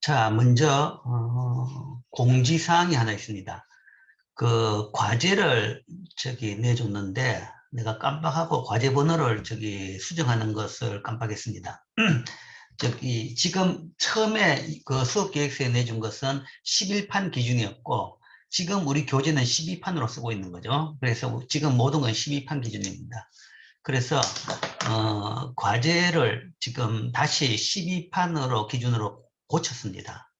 자, 먼저 공지사항이 하나 있습니다. 그 과제를 내줬는데 내가 깜빡하고 과제 번호를 수정하는 것을 깜빡했습니다. 지금 처음에 그 수업 계획서에 내준 것은 11판 기준이었고 지금 우리 교재는 12판으로 쓰고 있는 거죠. 그래서 지금 모든 건 12판 기준입니다. 그래서 과제를 지금 다시 12판으로 기준으로 고쳤습니다.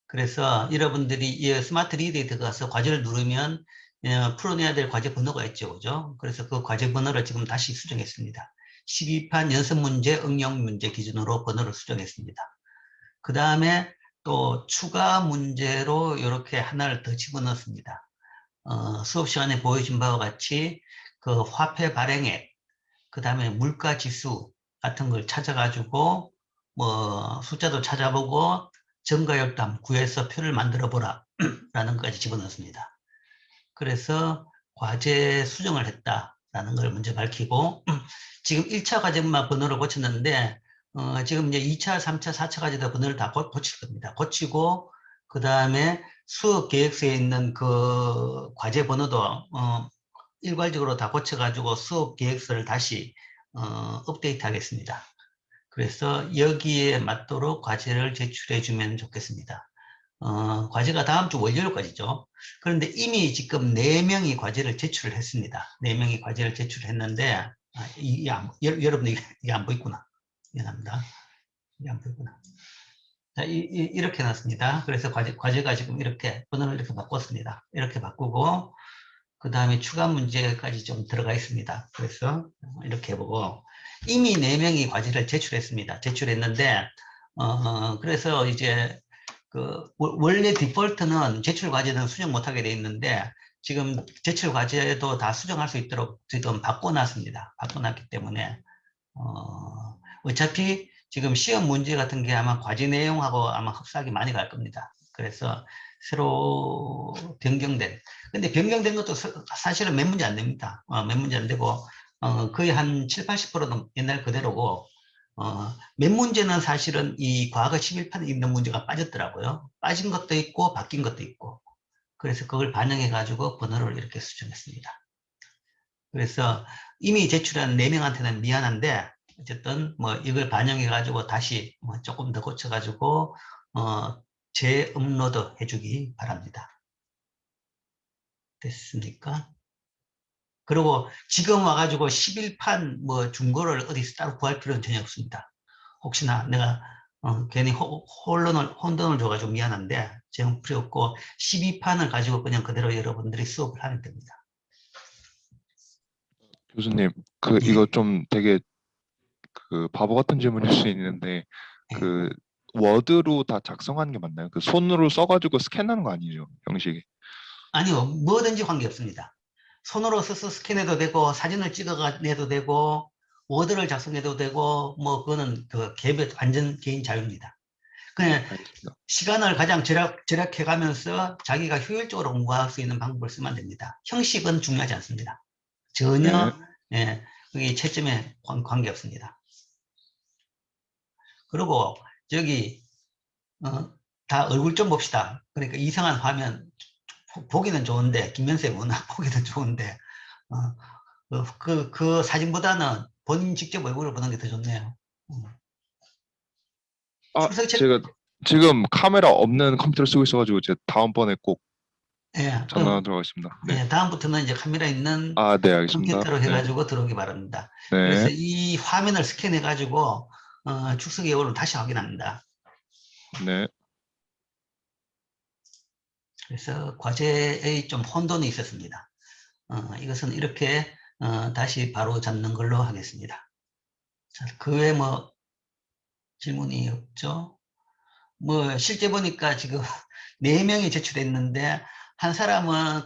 그래서 여러분들이 이 스마트 리드에 들어가서 과제를 누르면 풀어내야 될 과제 번호가 있죠. 그죠? 그래서 그 과제 번호를 지금 다시 수정했습니다. 12판 연습 문제, 응용 문제 기준으로 번호를 수정했습니다. 그 다음에 또 추가 문제로 이렇게 하나를 더 집어넣었습니다. 수업 시간에 보여준 바와 같이 그 화폐 발행액, 그 다음에 물가 지수 같은 걸 찾아가지고 뭐 숫자도 찾아보고 정가역담 구해서 표를 만들어 보라 라는 것까지 집어넣습니다. 그래서 과제 수정을 했다라는 걸 먼저 밝히고 지금 1차 과제만 번호를 고쳤는데 지금 이제 2차, 3차, 4차 과제도 번호를 다 고칠 겁니다. 고치고 그 다음에 수업 계획서에 있는 그 과제 번호도 일괄적으로 다 고쳐가지고 수업 계획서를 다시 업데이트 하겠습니다. 그래서 여기에 맞도록 과제를 제출해 주면 좋겠습니다. 과제가 다음 주 월요일까지죠. 그런데 이미 지금 4명이 과제를 제출을 했습니다. 4명이 과제를 제출했는데, 여러분 이게 안 보이구나. 미안합니다. 이게 안 보이구나. 자, 이렇게 해놨습니다. 그래서 과제가 지금 이렇게, 번호를 이렇게 바꿨습니다. 이렇게 바꾸고, 그 다음에 추가 문제까지 좀 들어가 있습니다. 그래서 이렇게 해보고, 이미 4명이 과제를 제출했습니다. 제출했는데, 그래서 이제 원래 디폴트는 제출 과제는 수정 못하게 돼 있는데, 지금 제출 과제도 다 수정할 수 있도록 지금 바꿔놨습니다. 바꿔놨기 때문에, 어차피 지금 시험 문제 같은 게 아마 과제 내용하고 아마 흡사하게 많이 갈 겁니다. 그래서 새로 변경된, 근데 변경된 것도 사실은 몇 문제 안 됩니다. 몇 문제 안 되고, 거의 한 7, 80%는 옛날 그대로고, 몇 문제는 사실은 이 과거 11판에 있는 문제가 빠졌더라고요. 빠진 것도 있고, 바뀐 것도 있고. 그래서 그걸 반영해가지고 번호를 이렇게 수정했습니다. 그래서 이미 제출한 4명한테는 미안한데, 어쨌든 뭐 이걸 반영해가지고 다시 뭐 조금 더 고쳐가지고, 재업로드 해주기 바랍니다. 됐습니까? 그리고 지금 와가지고 11판 뭐 중고를 어디서 따로 구할 필요는 전혀 없습니다. 혹시나 내가 괜히 혼돈을 줘가지고 미안한데 지금 필요 없고 12판을 가지고 그냥 그대로 여러분들이 수업을 하면 됩니다. 교수님, 예, 이거 좀 되게 바보 같은 질문일 수 있는데 예. 워드로 다 작성하는 게 맞나요? 손으로 써가지고 스캔하는 거 아니죠, 형식이? 아니요, 뭐든지 관계없습니다. 손으로 써서 스캔해도 되고 사진을 찍어 내도 되고 워드를 작성해도 되고 뭐 그거는 완전 개인 자유입니다. 그냥 알겠습니다. 시간을 가장 절약해 가면서 자기가 효율적으로 공부할 수 있는 방법을 쓰면 됩니다. 형식은 중요하지 않습니다. 네. 전혀, 예, 그게 채점에 관계없습니다. 그리고 저기 다 얼굴 좀 봅시다. 그러니까 이상한 화면 보기는 좋은데 김면세 워낙 보기는 좋은데 그 사진보다는 본인 직접 얼굴을 보는 게 더 좋네요. 아, 출석 체 제가 지금 카메라 없는 컴퓨터를 쓰고 있어가지고 제가 다음번에 꼭 예, 전화 들어가겠습니다. 네. 예, 다음부터는 이제 카메라 있는 아, 네, 알겠습니다. 컴퓨터로 네. 해가지고 들어오기 바랍니다. 네. 그래서 이 화면을 스캔해가지고 출석 여부를 다시 확인합니다. 네. 그래서 과제에 좀 혼돈이 있었습니다. 이것은 이렇게 다시 바로 잡는 걸로 하겠습니다. 자, 그 외에 뭐 질문이 없죠? 뭐 실제 보니까 지금 4명이 제출했는데 한 사람은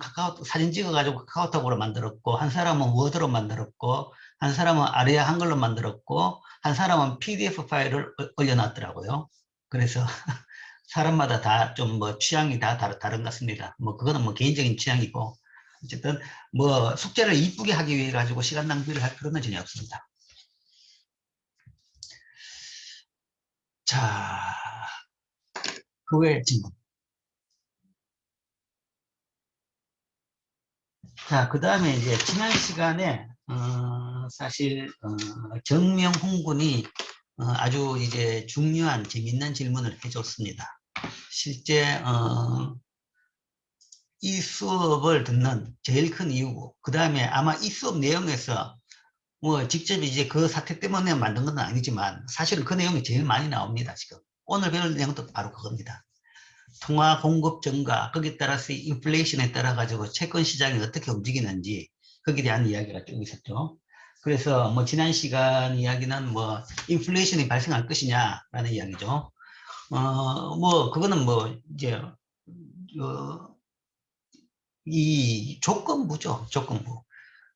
사진 찍어가지고 카카오톡으로 만들었고 한 사람은 워드로 만들었고 한 사람은 아리아 한글로 만들었고 한 사람은 PDF 파일을 올려놨더라고요. 그래서 사람마다 다 좀 뭐 취향이 다 다른 것 같습니다. 뭐 그거는 뭐 개인적인 취향이고 어쨌든 뭐 숙제를 이쁘게 하기 위해 가지고 시간 낭비를 할 필요는 전혀 없습니다. 자, 그 외에 질문. 자, 그 다음에 이제 지난 시간에 사실 정명 홍군이 아주 이제 중요한 재밌는 질문을 해줬습니다. 실제 이 수업을 듣는 제일 큰 이유고, 그 다음에 아마 이 수업 내용에서 뭐 직접 이제 그 사태 때문에 만든 건 아니지만 사실은 그 내용이 제일 많이 나옵니다. 지금 오늘 배울 내용도 바로 그겁니다. 통화 공급 증가, 거기에 따라서 인플레이션에 따라 가지고 채권 시장이 어떻게 움직이는지 거기에 대한 이야기가 쭉 있었죠. 그래서 뭐 지난 시간 이야기는 뭐 인플레이션이 발생할 것이냐라는 이야기죠. 뭐 그거는 뭐 이제 이 조건부죠. 조건부.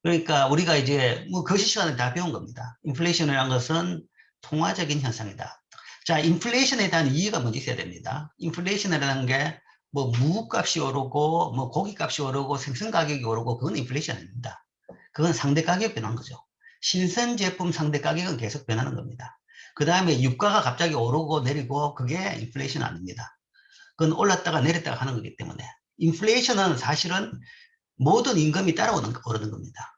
그러니까 우리가 이제 뭐 거시 시간에 다 배운 겁니다. 인플레이션이라는 것은 통화적인 현상이다. 자, 인플레이션에 대한 이해가 먼저 있어야 됩니다. 인플레이션이라는 게 뭐 무값이 오르고 뭐 고기값이 오르고 생선 가격이 오르고 그건 인플레이션 아닙니다. 그건 상대 가격 변한 거죠. 신선 제품 상대 가격은 계속 변하는 겁니다. 그 다음에 유가가 갑자기 오르고 내리고 그게 인플레이션 아닙니다. 그건 올랐다가 내렸다가 하는 거기 때문에 인플레이션은 사실은 모든 임금이 따라오는 오르는 겁니다.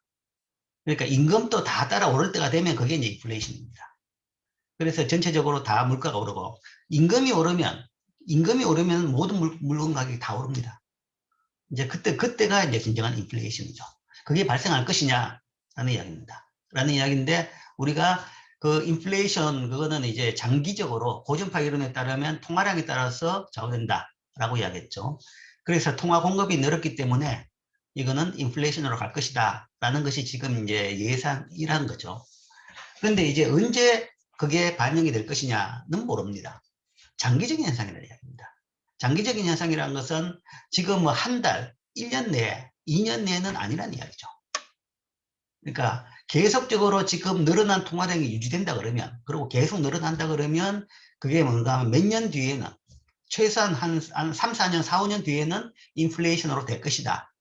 그러니까 임금도 다 따라 오를 때가 되면 그게 이제 인플레이션입니다. 그래서 전체적으로 다 물가가 오르고 임금이 오르면 모든 물건 가격이 다 오릅니다. 이제 그때가 이제 진정한 인플레이션이죠. 그게 발생할 것이냐라는 이야기입니다. 라는 이야기인데 우리가 그 인플레이션 그거는 이제 장기적으로 고전파 이론에 따르면 통화량에 따라서 좌우된다라고 이야기했죠. 그래서 통화 공급이 늘었기 때문에 이거는 인플레이션으로 갈 것이다 라는 것이 지금 이제 예상이라는 거죠. 그런데 이제 언제 그게 반영이 될 것이냐는 모릅니다. 장기적인 현상이라는 이야기입니다. 장기적인 현상이라는 것은 지금 뭐 한 달, 1년 내에, 2년 내에는 아니라는 이야기죠. 그러니까 계속적으로 지금 늘어난 통화량이 유지된다 그러면, 그리고 계속 늘어난다 그러면 그게 뭔가 하면 몇 년 뒤에는 최소한 한 3, 4년, 4, 5년 뒤에는 인플레이션으로 될 것이다.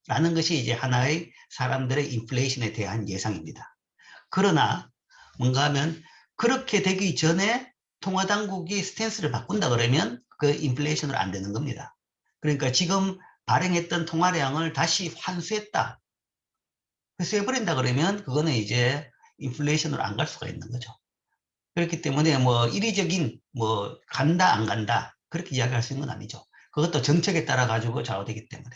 라는 것이 이제 하나의 사람들의 인플레이션에 대한 예상입니다. 그러나 뭔가 하면 그렇게 되기 전에 통화당국이 스탠스를 바꾼다 그러면 그 인플레이션으로 안 되는 겁니다. 그러니까 지금 발행했던 통화량을 다시 환수했다. 회수해버린다 그러면 그거는 이제 인플레이션으로 안 갈 수가 있는 거죠. 그렇기 때문에 뭐 이리적인 뭐 간다 안 간다 그렇게 이야기할 수 있는 건 아니죠. 그것도 정책에 따라 가지고 좌우되기 때문에.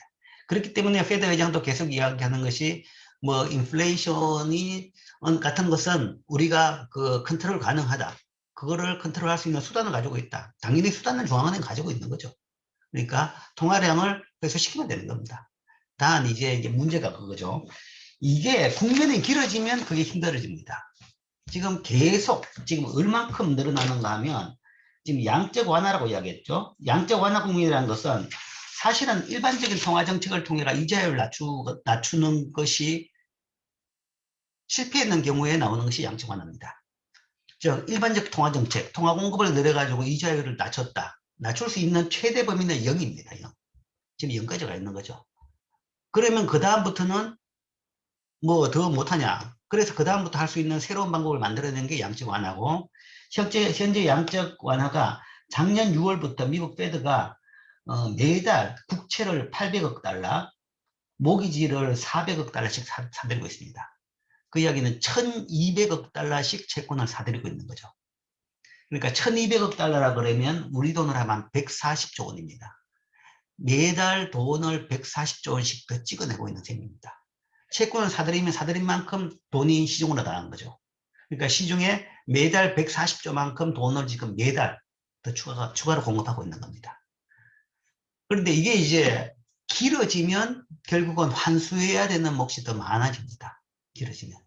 그렇기 때문에 페드 회장도 계속 이야기하는 것이 뭐 인플레이션이 같은 것은 우리가 그 컨트롤 가능하다. 그거를 컨트롤할 수 있는 수단을 가지고 있다. 당연히 수단은 중앙은행 가지고 있는 거죠. 그러니까 통화량을 회수시키면 되는 겁니다. 단 이제 문제가 그거죠. 이게 국면이 길어지면 그게 힘들어집니다. 지금 계속 지금 얼만큼 늘어나는가 하면 지금 양적 완화라고 이야기했죠. 양적 완화 국면이라는 것은 사실은 일반적인 통화 정책을 통해 이자율을 낮추는 것이 실패했는 경우에 나오는 것이 양적 완화입니다. 즉 일반적 통화 정책, 통화 공급을 늘려가지고 이자율을 낮췄다. 낮출 수 있는 최대 범위는 0입니다. 0. 지금 0까지 가 있는 거죠. 그러면 그 다음부터는 뭐 더 못하냐. 그래서 그 다음부터 할 수 있는 새로운 방법을 만들어낸 게 양적 완화고 현재 양적 완화가 작년 6월부터 미국 페드가 매달 국채를 800억 달러, 모기지를 400억 달러씩 사들고 있습니다. 그 이야기는 1200억 달러씩 채권을 사들이고 있는 거죠. 그러니까 1200억 달러라 그러면 우리 돈으로 하면 140조 원입니다. 매달 돈을 140조 원씩 더 찍어내고 있는 셈입니다. 채권을 사들이면 사들인 만큼 돈이 시중으로 나가는 거죠. 그러니까 시중에 매달 140조만큼 돈을 지금 매달 더 추가로 공급하고 있는 겁니다. 그런데 이게 이제 길어지면 결국은 환수해야 되는 몫이 더 많아집니다. 길어지면.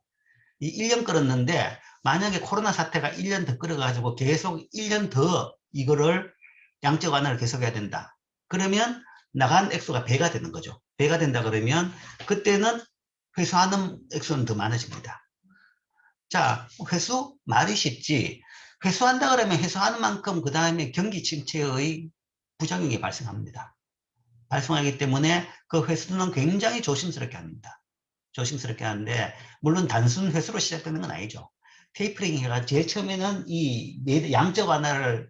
이 1년 끌었는데 만약에 코로나 사태가 1년 더 끌어가지고 계속 1년 더 이거를 양적 완화를 계속해야 된다. 그러면 나간 액수가 배가 되는 거죠. 배가 된다 그러면 그때는 회수하는 액수는 더 많아집니다. 자, 회수? 말이 쉽지. 회수한다 그러면 회수하는 만큼 그 다음에 경기 침체의 부작용이 발생합니다. 발생하기 때문에 그 회수는 굉장히 조심스럽게 합니다. 조심스럽게 하는데 물론 단순 회수로 시작되는 건 아니죠. 테이퍼링 해가 제일 처음에는 이 양적 완화를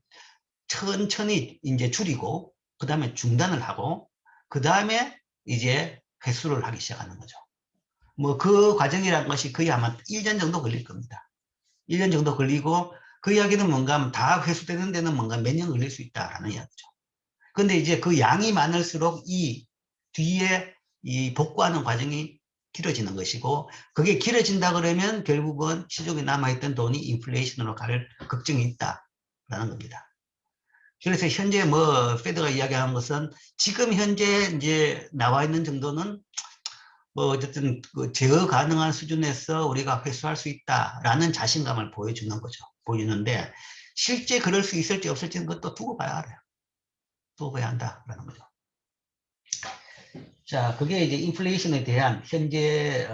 천천히 이제 줄이고, 그 다음에 중단을 하고, 그 다음에 이제 회수를 하기 시작하는 거죠. 뭐 그 과정이라는 것이 거의 아마 1년 정도 걸릴 겁니다. 1년 정도 걸리고, 그 이야기는 뭔가 하면 다 회수되는 데는 뭔가 몇 년 걸릴 수 있다라는 이야기죠. 근데 이제 그 양이 많을수록 이 뒤에 이 복구하는 과정이 길어지는 것이고, 그게 길어진다 그러면 결국은 시중에 남아있던 돈이 인플레이션으로 갈 걱정이 있다라는 겁니다. 그래서 현재 뭐 페드가 이야기하는 것은 지금 현재 이제 나와 있는 정도는 뭐 어쨌든 그 제어 가능한 수준에서 우리가 회수할 수 있다라는 자신감을 보여주는 거죠. 보여주는데 실제 그럴 수 있을지 없을지는 그것도 두고 봐야 알아요. 두고 봐야 한다라는 거죠. 자, 그게 이제 인플레이션에 대한 현재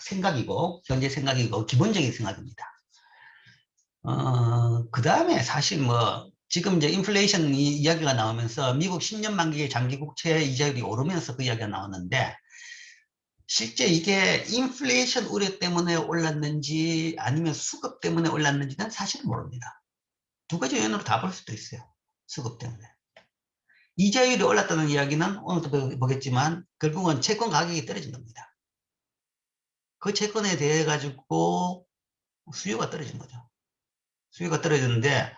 생각이고, 기본적인 생각입니다. 그 다음에 사실 뭐 지금 이제 인플레이션 이야기가 나오면서 미국 10년 만기 장기 국채 이자율이 오르면서 그 이야기가 나왔는데, 실제 이게 인플레이션 우려 때문에 올랐는지 아니면 수급 때문에 올랐는지는 사실은 모릅니다. 두 가지 요인으로 다 볼 수도 있어요. 수급 때문에. 이자율이 올랐다는 이야기는 오늘도 보겠지만 결국은 채권 가격이 떨어진 겁니다. 그 채권에 대해 가지고 수요가 떨어진 거죠. 수요가 떨어졌는데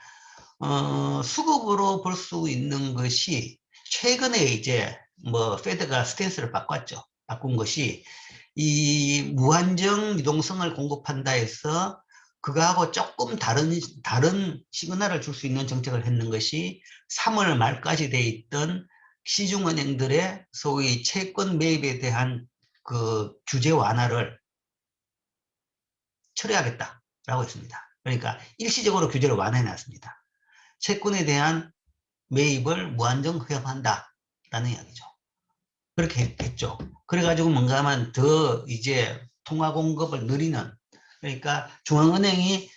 수급으로 볼 수 있는 것이 최근에 이제 뭐 페드가 스탠스를 바꾼 것이 이 무한정 유동성을 공급한다 해서 그거하고 조금 다른 시그널을 줄 수 있는 정책을 했는 것이 3월 말까지 돼 있던 시중은행들의 소위 채권 매입에 대한 그 규제 완화를 철회하겠다라고 했습니다. 그러니까 일시적으로 규제를 완화해 놨습니다. 채권에 대한 매입을 무한정 허용한다라는 이야기죠. 그렇게 했죠. 그래가지고 뭔가 하면 더 이제 통화 공급을 늘리는, 그러니까 중앙은행이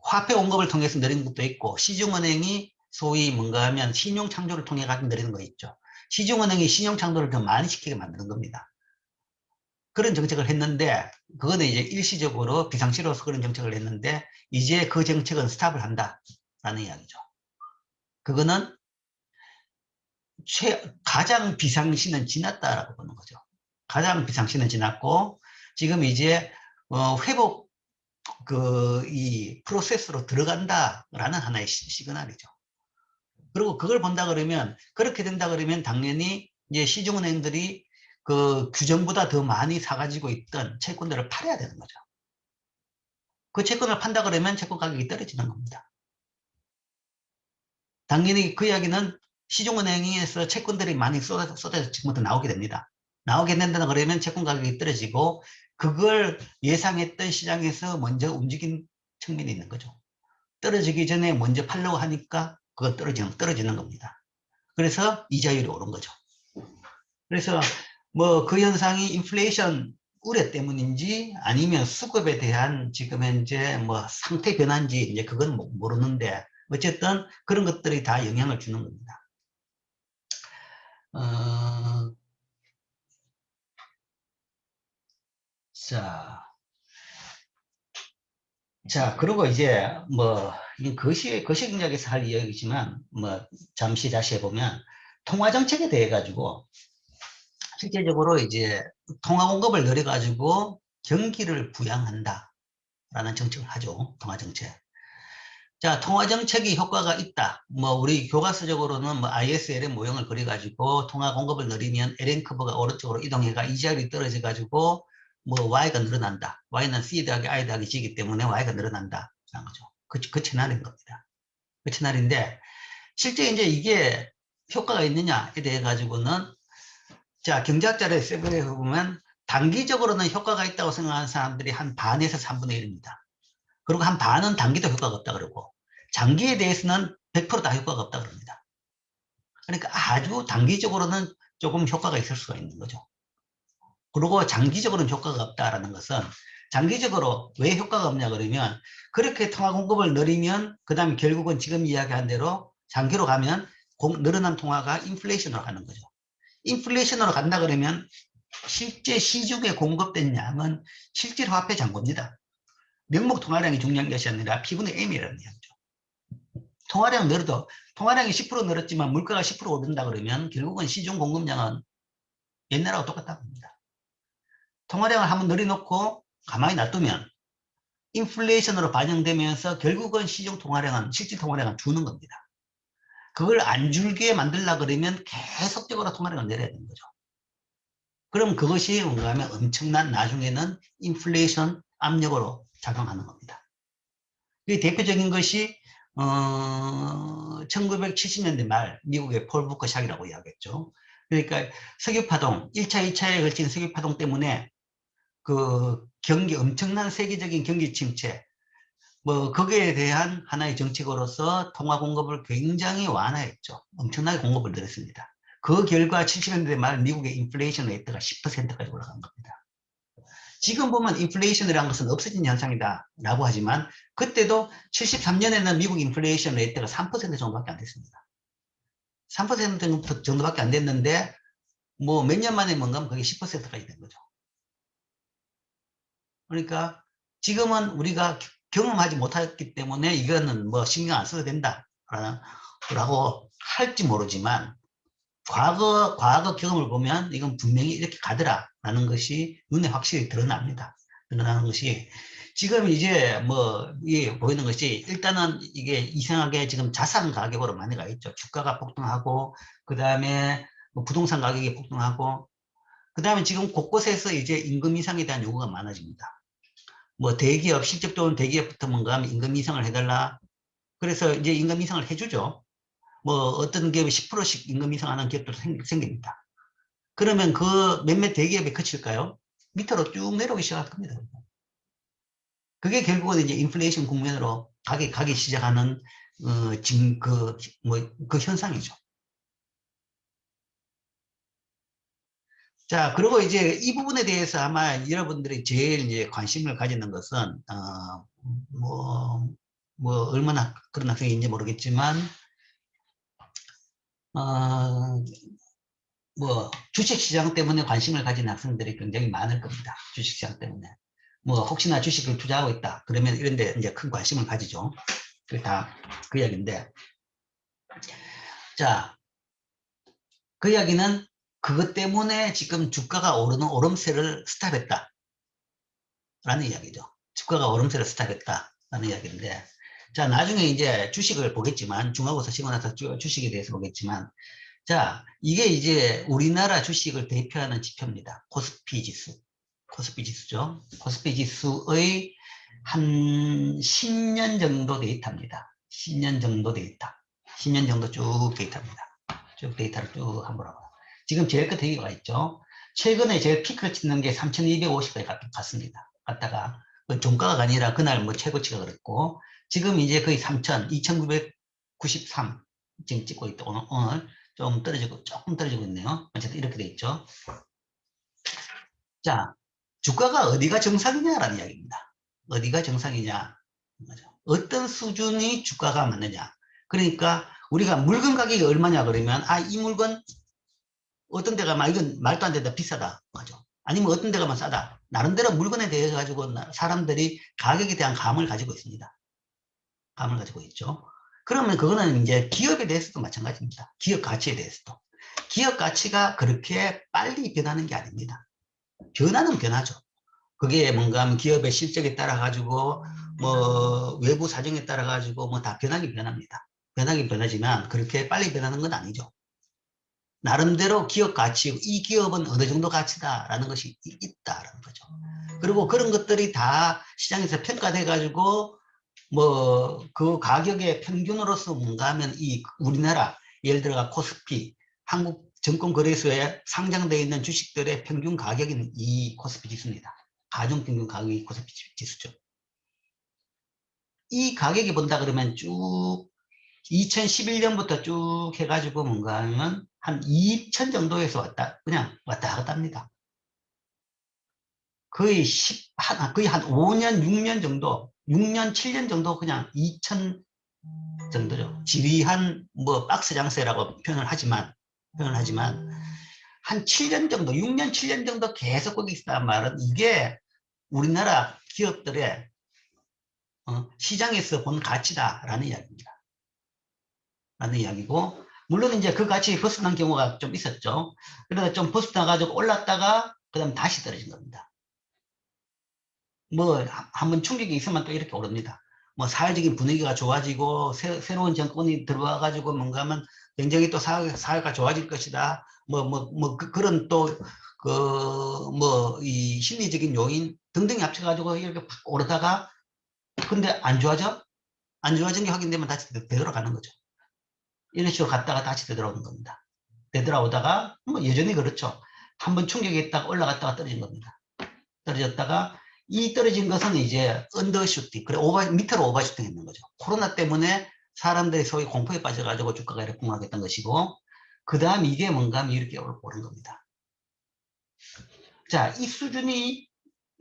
화폐 공급을 통해서 늘리는 것도 있고, 시중은행이 소위 뭔가 하면 신용 창조를 통해 가지고 늘리는 거 있죠. 시중은행이 신용 창조를 더 많이 시키게 만드는 겁니다. 그런 정책을 했는데, 그거는 이제 일시적으로 비상시로서 그런 정책을 했는데, 이제 그 정책은 스탑을 한다라는 이야기죠. 그거는 가장 비상시는 지났다라고 보는 거죠. 가장 비상시는 지났고, 지금 이제 회복 이 프로세스로 들어간다라는 하나의 시그널이죠. 그리고 그걸 본다 그러면, 그렇게 된다 그러면 당연히 이제 시중은행들이 그 규정보다 더 많이 사가지고 있던 채권들을 팔아야 되는 거죠. 그 채권을 판다 그러면 채권 가격이 떨어지는 겁니다. 당연히 그 이야기는 시중은행에서 채권들이 많이 쏟아져 지금부터 나오게 됩니다. 나오게 된다 그러면 채권 가격이 떨어지고, 그걸 예상했던 시장에서 먼저 움직인 측면이 있는 거죠. 떨어지기 전에 먼저 팔려고 하니까 그거 떨어지는 겁니다. 그래서 이자율이 오른 거죠. 그래서 뭐 그 현상이 인플레이션 우려 때문인지 아니면 수급에 대한 지금 현재 뭐 상태 변화인지 이제 그건 모르는데, 어쨌든 그런 것들이 다 영향을 주는 겁니다. 자, 그리고 이제 뭐 거시경제학에서 할 이야기지만 뭐 잠시 다시 해보면 통화 정책에 대해 가지고 실제적으로 이제 통화 공급을 늘려 가지고 경기를 부양한다라는 정책을 하죠. 통화 정책. 자, 통화 정책이 효과가 있다. 뭐 우리 교과서적으로는 뭐 ISL의 모형을 그려가지고 통화 공급을 늘리면 LN 커브가 오른쪽으로 이동해가 이자율이 떨어져가지고 뭐 Y가 늘어난다. Y는 C 더하기 I 더하기 G이기 때문에 Y가 늘어난다라는 거죠. 그 채널인 겁니다. 그 채널인데 실제 이제 이게 효과가 있느냐에 대해 가지고는, 자, 경제학자를 세분해 보면 단기적으로는 효과가 있다고 생각하는 사람들이 한 반에서 3분의 1입니다. 그리고 한 반은 단기도 효과가 없다 그러고, 장기에 대해서는 100%다 효과가 없다 그럽니다. 그러니까 아주 단기적으로는 조금 효과가 있을 수가 있는 거죠. 그리고 장기적으로는 효과가 없다라는 것은, 장기적으로 왜 효과가 없냐 그러면, 그렇게 통화 공급을 늘리면 그 다음에 결국은 지금 이야기한 대로 장기로 가면 늘어난 통화가 인플레이션으로 가는 거죠. 인플레이션으로 간다 그러면 실제 시중에 공급된 양은 실제로 화폐 잔고입니다. 명목 통화량이 중요한 것이 아니라 P분의 M이라는 얘기죠. 통화량 늘어도 통화량이 10% 늘었지만 물가가 10% 오른다 그러면 결국은 시중 공급량은 옛날하고 똑같다고 합니다. 통화량을 한번 늘려놓고 가만히 놔두면 인플레이션으로 반영되면서 결국은 시중 통화량은 실질 통화량은 주는 겁니다. 그걸 안 줄게 만들려고 그러면 계속적으로 통화량을 내려야 되는 거죠. 그럼 그것이 뭔가 하면 엄청난 나중에는 인플레이션 압력으로 작용하는 겁니다. 이 대표적인 것이 1970년대 말 미국의 폴 부커 샥이라고 이야기했죠. 그러니까 석유파동, 1차, 2차에 걸친 석유파동 때문에 그 엄청난 세계적인 경기 침체, 뭐 거기에 대한 하나의 정책으로서 통화 공급을 굉장히 완화했죠. 엄청나게 공급을 늘렸습니다. 그 결과 70년대 말 미국의 인플레이션 레이트가 10%까지 올라간 겁니다. 지금 보면 인플레이션이라는 것은 없어진 현상이다 라고 하지만 그때도 73년에는 미국 인플레이션 레이트가 3% 정도밖에 안 됐습니다. 3% 정도밖에 안 됐는데 뭐 몇 년 만에 뭔가 그게 10%까지 된 거죠. 그러니까 지금은 우리가 경험하지 못했기 때문에 이거는 뭐 신경 안 써도 된다 라고 할지 모르지만 과거 경험을 보면 이건 분명히 이렇게 가더라라는 것이 눈에 확실히 드러납니다. 드러나는 것이 지금 이제 뭐 이게 보이는 것이 일단은 이게 이상하게 지금 자산 가격으로 많이 가 있죠. 주가가 폭등하고 그 다음에 뭐 부동산 가격이 폭등하고 그 다음에 지금 곳곳에서 이제 임금 인상에 대한 요구가 많아집니다. 뭐 대기업 실적적으로 대기업부터 뭔가 하면 임금 인상을 해달라. 그래서 이제 임금 인상을 해주죠. 뭐 어떤 기업이 10%씩 임금 인상하는 기업도 생깁니다. 그러면 그 몇몇 대기업에 그칠까요? 밑으로 쭉 내려오기 시작할 겁니다. 그게 결국은 이제 인플레이션 국면으로 가기 시작하는 지금 그 현상이죠. 자, 그리고 이제 이 부분에 대해서 아마 여러분들이 제일 이제 관심을 가지는 것은 얼마나 그런 학생인지 모르겠지만 뭐 주식시장 때문에 관심을 가진 학생들이 굉장히 많을 겁니다. 주식시장 때문에. 뭐 혹시나 주식을 투자하고 있다. 그러면 이런 데 이제 큰 관심을 가지죠. 그게 다 그 이야기인데. 자, 그 이야기는 그것 때문에 지금 주가가 오르는 오름세를 스탑했다. 라는 이야기죠. 주가가 오름세를 스탑했다. 라는 이야기인데. 자, 나중에 이제 주식을 보겠지만, 중간고사 치고 나서 주식에 대해서 보겠지만, 자, 이게 이제 우리나라 주식을 대표하는 지표입니다. 코스피 지수. 코스피 지수죠. 코스피 지수의 한 10년 정도 데이터입니다. 10년 정도 데이터. 10년 정도 쭉 데이터입니다. 쭉 데이터를 쭉 한번 보라고. 지금 제일 끝에 여기가 있죠. 최근에 제일 피크를 찍는 게 3,250까지 갔습니다. 갔다가 종가가 아니라 그날 뭐 최고치가 그랬고 지금 이제 거의 2,993 지금 찍고 있다. 오늘 조금 떨어지고 있네요. 어쨌든 이렇게 돼 있죠. 자, 주가가 어디가 정상이냐라는 이야기입니다. 어디가 정상이냐. 어떤 수준이 주가가 맞느냐. 그러니까 우리가 물건 가격이 얼마냐 그러면 이 물건 어떤 데가 이건 말도 안 된다 비싸다 맞죠. 아니면 어떤 데가 싸다. 나름대로 물건에 대해서 가지고 사람들이 가격에 대한 감을 가지고 있습니다. 감을 가지고 있죠. 그러면 그거는 이제 기업에 대해서도 마찬가지입니다. 기업 가치에 대해서도. 기업 가치가 그렇게 빨리 변하는 게 아닙니다. 변화는 변하죠. 그게 뭔가 하면 기업의 실적에 따라 가지고 뭐 외부 사정에 따라 가지고 뭐 다 변하긴 변합니다. 변하긴 변하지만 그렇게 빨리 변하는 건 아니죠. 나름대로 기업 가치, 이 기업은 어느 정도 가치다라는 것이 있다라는 거죠. 그리고 그런 것들이 다 시장에서 평가돼 가지고 뭐 그 가격의 평균으로서 뭔가 하면 이 우리나라 예를 들어가 코스피 한국 증권거래소에 상장되어 있는 주식들의 평균 가격인 이 코스피 지수입니다. 가중평균 가격이 코스피 지수죠. 이 가격이 본다 그러면 쭉 2011년부터 쭉 해가지고 뭔가 하면 한 2천 정도에서 그냥 왔다 갔다 합니다. 거의 한 5년, 6년 정도, 6년, 7년 정도 그냥 2천 정도죠. 지리한 뭐 박스 장세라고 표현을 하지만 한 7년 정도, 6년, 7년 정도 계속 거기 있다는 말은 이게 우리나라 기업들의 시장에서 본 가치다라는 이야기입니다. 이야기고, 물론 이제 그 가치 벗어난 경우가 좀 있었죠. 그래서 좀 벗어나가지고 올랐다가 그 다음 다시 떨어진 겁니다. 뭐 한번 충격이 있으면 또 이렇게 오릅니다. 뭐 사회적인 분위기가 좋아지고 새로운 정권이 들어와 가지고 뭔가 하면 굉장히 또 사회가 좋아질 것이다. 그런 또 그 뭐 이 심리적인 요인 등등이 합쳐가지고 이렇게 팍 오르다가 근데 안 좋아져? 안 좋아진 게 확인되면 다시 되돌아가는 거죠. 이런 식으로 갔다가 다시 되돌아오는 겁니다. 되돌아오다가 뭐 여전히 그렇죠. 한번 충격이 있다가 올라갔다가 떨어진 겁니다. 떨어졌다가 이 떨어진 것은 이제 언더슈팅, 그래 밑으로 오버슈팅 했는 거죠. 코로나 때문에 사람들이 소위 공포에 빠져가지고 주가가 이렇게 폭락했던 것이고, 그 다음 이게 뭔가 하면 이렇게 오른 겁니다. 자, 이 수준이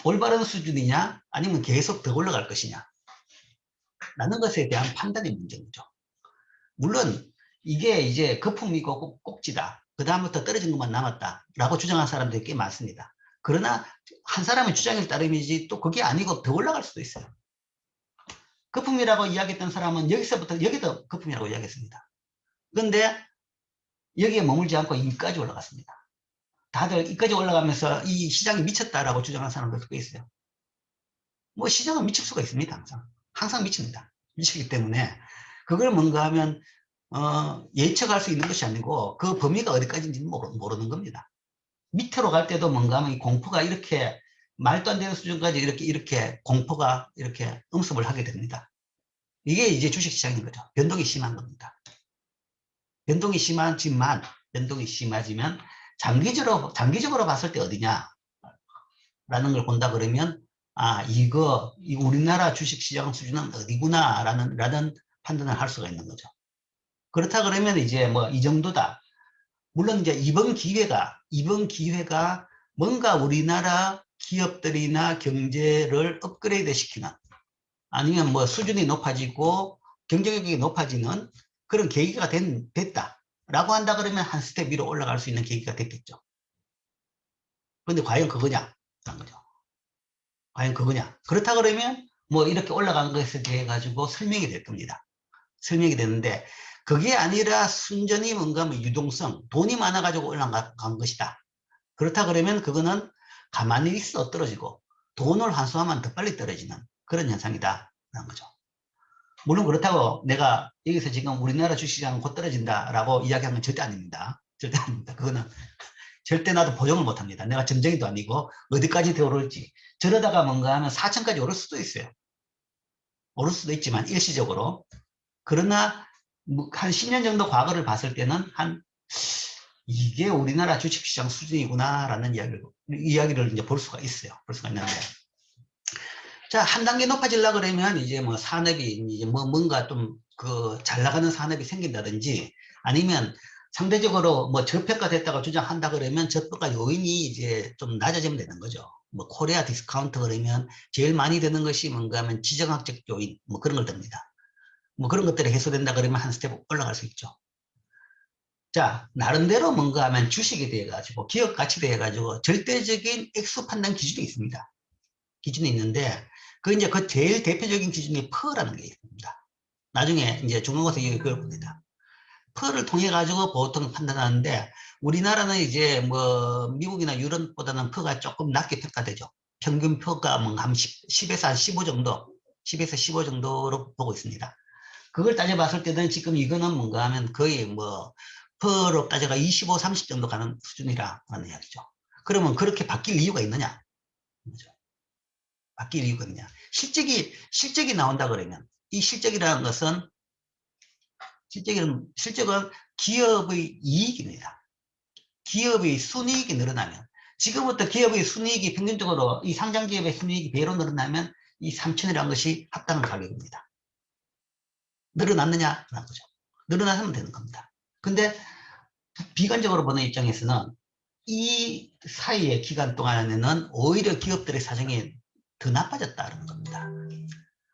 올바른 수준이냐, 아니면 계속 더 올라갈 것이냐, 라는 것에 대한 판단의 문제인 거죠. 물론 이게 이제 거품이고 꼭지다. 그 다음부터 떨어진 것만 남았다라고 주장한 사람들이 꽤 많습니다. 그러나 한 사람의 주장에 따름이지 또 그게 아니고 더 올라갈 수도 있어요. 거품이라고 이야기했던 사람은 여기서부터 여기도 거품이라고 이야기했습니다. 그런데 여기에 머물지 않고 이까지 올라갔습니다. 다들 이까지 올라가면서 이 시장이 미쳤다라고 주장하는 사람들도 꽤 있어요. 뭐 시장은 미칠 수가 있습니다. 항상 미칩니다. 미치기 때문에 그걸 뭔가 하면 예측할 수 있는 것이 아니고 그 범위가 어디까지인지는 모르는 겁니다. 밑으로 갈 때도 뭔가 하면 이 공포가 이렇게 말도 안 되는 수준까지 이렇게 공포가 이렇게 음습을 하게 됩니다. 이게 이제 주식시장인 거죠. 변동이 심한 겁니다. 변동이 심하지만 장기적으로 봤을 때 어디냐 라는 걸 본다 그러면 이 우리나라 주식시장 수준은 어디구나 라는 판단을 할 수가 있는 거죠. 그렇다 그러면 이제 뭐 이 정도다. 물론 이제 이번 기회가 뭔가 우리나라 기업들이나 경제를 업그레이드 시키는, 아니면 뭐 수준이 높아지고 경쟁력이 높아지는 그런 계기가 됐다라고 한다 그러면 한 스텝 위로 올라갈 수 있는 계기가 됐겠죠. 그런데 과연 그거냐? 라는 거죠. 과연 그거냐? 그렇다 그러면 뭐 이렇게 올라간 것에 대해 가지고 설명이 될 겁니다. 설명이 되는데 그게 아니라 순전히 뭔가 뭐 유동성, 돈이 많아가지고 올라간 것이다. 그렇다 그러면 그거는 가만히 있어 떨어지고 돈을 환수하면 더 빨리 떨어지는 그런 현상이다 라는 거죠. 물론 그렇다고 내가 여기서 지금 우리나라 주식시장은 곧 떨어진다라고 이야기하는 건 절대 아닙니다. 절대 아닙니다. 그거는 절대 나도 보정을 못합니다. 내가 점쟁이도 아니고 어디까지 더 오를지. 저러다가 뭔가 하면 4천까지 오를 수도 있어요. 오를 수도 있지만 일시적으로. 그러나 한 10년 정도 과거를 봤을 때는 이게 우리나라 주식시장 수준이구나라는 이야기를 이제 볼 수가 있어요. 볼 수가 있는데. 자, 한 단계 높아지려고 그러면 이제 뭐 산업이 이제 뭐 뭔가 좀 잘 나가는 산업이 생긴다든지 아니면 상대적으로 뭐 저평가됐다고 주장한다 그러면 저평가 요인이 이제 좀 낮아지면 되는 거죠. 뭐 코리아 디스카운트 그러면 제일 많이 드는 것이 뭔가 하면 지정학적 요인 뭐 그런 걸 듭니다. 뭐 그런 것들이 해소된다 그러면 한 스텝 올라갈 수 있죠. 자, 나름대로 뭔가 하면 주식에 대해 가지고 기업 가치에 대해 가지고 절대적인 액수 판단 기준이 있습니다. 기준이 있는데 이제 그 제일 대표적인 기준이 퍼라는 게 있습니다. 나중에 이제 중간고사 이걸 배워봅니다. 퍼를 통해 가지고 보통 판단하는데 우리나라는 이제 뭐 미국이나 유럽보다는 퍼가 조금 낮게 평가되죠. 평균 퍼가 뭐 한 10에서 한 15 정도, 10에서 15 정도로 보고 있습니다. 그걸 따져봤을 때는 지금 이거는 뭔가 하면 거의 뭐 퍼로 따져가 25, 30 정도 가는 수준이라는 이야기죠. 그러면 그렇게 바뀔 이유가 있느냐? 바뀔 이유가 있느냐? 실적이 나온다 그러면 이 실적이라는 것은 실적은 기업의 이익입니다. 기업의 순이익이 늘어나면 지금부터 기업의 순이익이 평균적으로 이 상장 기업의 순이익이 배로 늘어나면 이 3천이라는 것이 합당한 가격입니다. 늘어났느냐라는 거죠. 늘어나면 되는 겁니다. 근데 비관적으로 보는 입장에서는 이 사이의 기간 동안에는 오히려 기업들의 사정이 더 나빠졌다는 겁니다.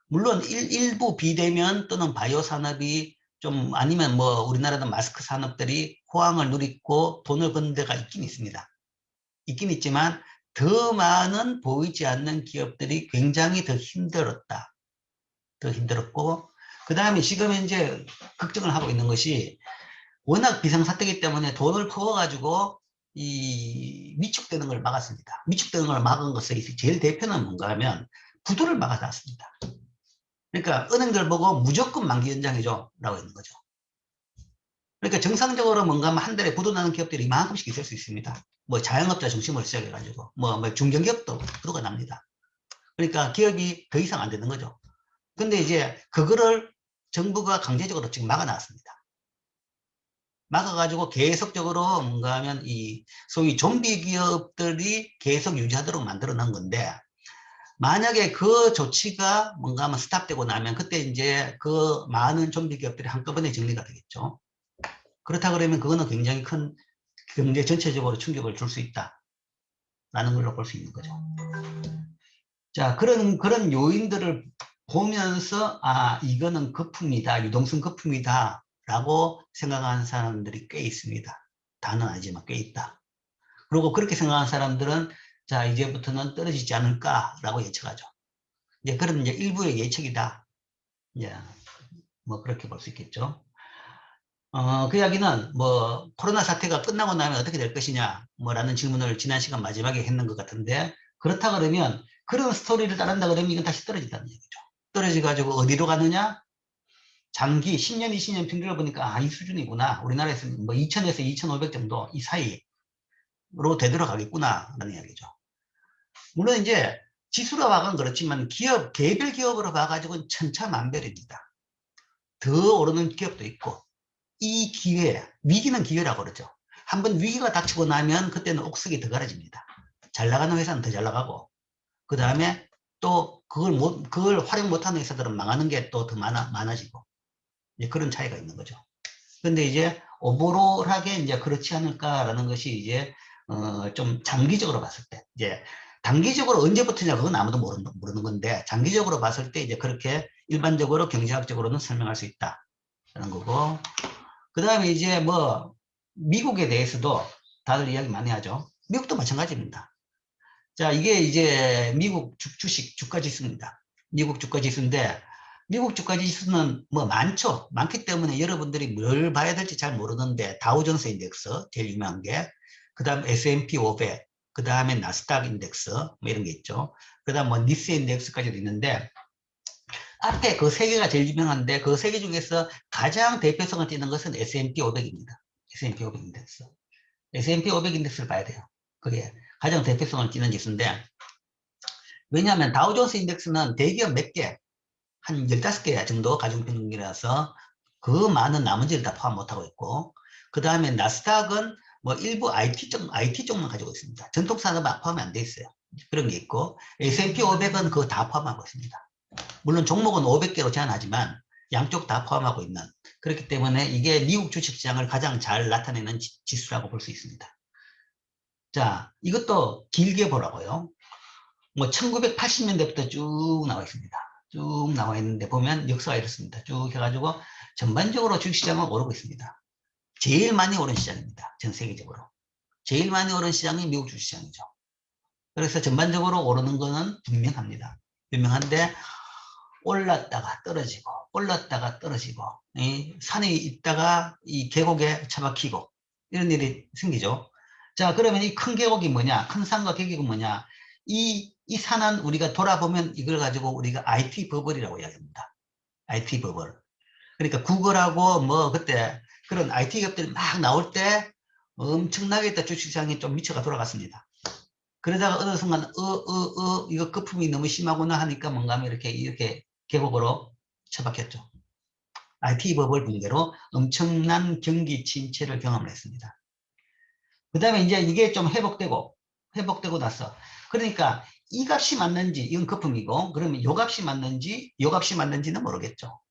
물론 일부 비대면 또는 바이오 산업이 좀 아니면 뭐 우리나라는 마스크 산업들이 호황을 누리고 돈을 버는 데가 있긴 있습니다. 있긴 있지만 더 많은 보이지 않는 기업들이 굉장히 더 힘들었다. 더 힘들었고 그 다음에 지금 현재 걱정을 하고 있는 것이 워낙 비상사태이기 때문에 돈을 퍼와가지고 이 위축되는 걸 막았습니다. 위축되는 걸 막은 것의 제일 대표는 뭔가 하면 부도를 막아놨습니다. 그러니까 은행들 보고 무조건 만기 연장해줘 라고 있는 거죠. 그러니까 정상적으로 뭔가 한 달에 부도 나는 기업들이 이만큼씩 있을 수 있습니다. 뭐 자영업자 중심으로 시작해가지고 뭐 중견기업도 부도가 납니다. 그러니까 기업이 더 이상 안 되는 거죠. 근데 이제 그거를 정부가 강제적으로 지금 막아놨습니다. 막아가지고 계속적으로 뭔가 하면 이 소위 좀비 기업들이 계속 유지하도록 만들어 놓은 건데, 만약에 그 조치가 뭔가 하면 스탑되고 나면 그때 이제 그 많은 좀비 기업들이 한꺼번에 정리가 되겠죠. 그렇다 그러면 그거는 굉장히 큰 경제 전체적으로 충격을 줄 수 있다라는 걸로 볼 수 있는 거죠. 자, 그런 요인들을 보면서, 아, 이거는 거품이다, 유동성 거품이다, 라고 생각하는 사람들이 꽤 있습니다. 다는 아니지만 꽤 있다. 그리고 그렇게 생각하는 사람들은, 자, 이제부터는 떨어지지 않을까라고 예측하죠. 이제 그런 이제 일부의 예측이다. 이제 뭐 그렇게 볼 수 있겠죠. 그 이야기는 뭐 코로나 사태가 끝나고 나면 어떻게 될 것이냐 뭐라는 질문을 지난 시간 마지막에 했는 것 같은데, 그렇다 그러면 그런 스토리를 따른다 그러면 이건 다시 떨어진다는 얘기죠. 떨어져 가지고 어디로 가느냐? 장기 10년 20년 평균을 보니까 이 수준이구나. 우리나라에서는 뭐 2000에서 2500 정도 이 사이로 되돌아가겠구나 라는 이야기죠. 물론 이제 지수로 봐건 그렇지만 개별 기업으로 봐가지고는 천차만별입니다. 더 오르는 기업도 있고, 이 기회, 위기는 기회라고 그러죠. 한번 위기가 닥치고 나면 그때는 옥석이 더 가려집니다. 잘 나가는 회사는 더 잘 나가고, 그 다음에 또 그걸 활용 못하는 회사들은 망하는 게 또 더 많아지고, 이제 그런 차이가 있는 거죠. 근데 이제 오버롤하게 이제 그렇지 않을까라는 것이 이제 좀 장기적으로 봤을 때, 이제 단기적으로 언제부터냐 그건 아무도 모르는 건데, 장기적으로 봤을 때 이제 그렇게 일반적으로 경제학적으로는 설명할 수 있다라는 거고, 그 다음에 이제 뭐 미국에 대해서도 다들 이야기 많이 하죠. 미국도 마찬가지입니다. 자, 이게 이제 미국 주식 주가 지수입니다. 미국 주가 지수인데, 미국 주가 지수는 뭐 많기 때문에 여러분들이 뭘 봐야 될지 잘 모르는데, 다우존스 인덱스 제일 유명한 게, 그 다음 S&P 500, 그 다음에 나스닥 인덱스 뭐 이런 게 있죠. 그 다음 뭐 니스 인덱스까지도 있는데, 앞에 그 세 개가 제일 유명한데, 그 세 개 중에서 가장 대표성을 띠는 것은 S&P 500입니다. S&P 500 인덱스. S&P 500 인덱스를 봐야 돼요. 그게 가장 대표성을 띠는 지수인데, 왜냐하면 다우존스 인덱스는 대기업 몇 개, 한 15개 정도 가중평균이라서 그 많은 나머지를 다 포함 못하고 있고, 그 다음에 나스닥은 뭐 일부 IT 쪽만 가지고 있습니다. 전통산업 포함이 안 돼 있어요. 그런 게 있고, S&P 500은 그거 다 포함하고 있습니다. 물론 종목은 500개로 제한하지만 양쪽 다 포함하고 있는, 그렇기 때문에 이게 미국 주식시장을 가장 잘 나타내는 지수라고 볼 수 있습니다. 자, 이것도 길게 보라고요. 뭐 1980년대부터 쭉 나와 있습니다. 쭉 나와 있는데 보면 역사가 이렇습니다. 쭉 해가지고 전반적으로 주식시장은 오르고 있습니다. 제일 많이 오른 시장입니다. 전 세계적으로. 제일 많이 오른 시장이 미국 주식시장이죠. 그래서 전반적으로 오르는 거는 분명합니다. 분명한데, 올랐다가 떨어지고 올랐다가 떨어지고, 산에 있다가 이 계곡에 처박히고 이런 일이 생기죠. 자, 그러면 이 큰 계곡이 뭐냐, 큰 산과 계곡이 뭐냐, 이 산은 우리가 돌아보면 이걸 가지고 우리가 IT 버블이라고 이야기합니다. IT 버블. 그러니까 구글하고 뭐 그때 그런 IT 기업들이 막 나올 때 엄청나게 주식시장이 좀 미쳐가 돌아갔습니다. 그러다가 어느 순간 이거 거품이 너무 심하구나 하니까 뭔가 이렇게 계곡으로 처박혔죠. IT 버블 붕괴로 엄청난 경기 침체를 경험을 했습니다. 그 다음에 이제 이게 좀 회복되고 나서, 그러니까 이 값이 맞는지, 이건 거품이고, 그러면 요 값이 맞는지는 모르겠죠.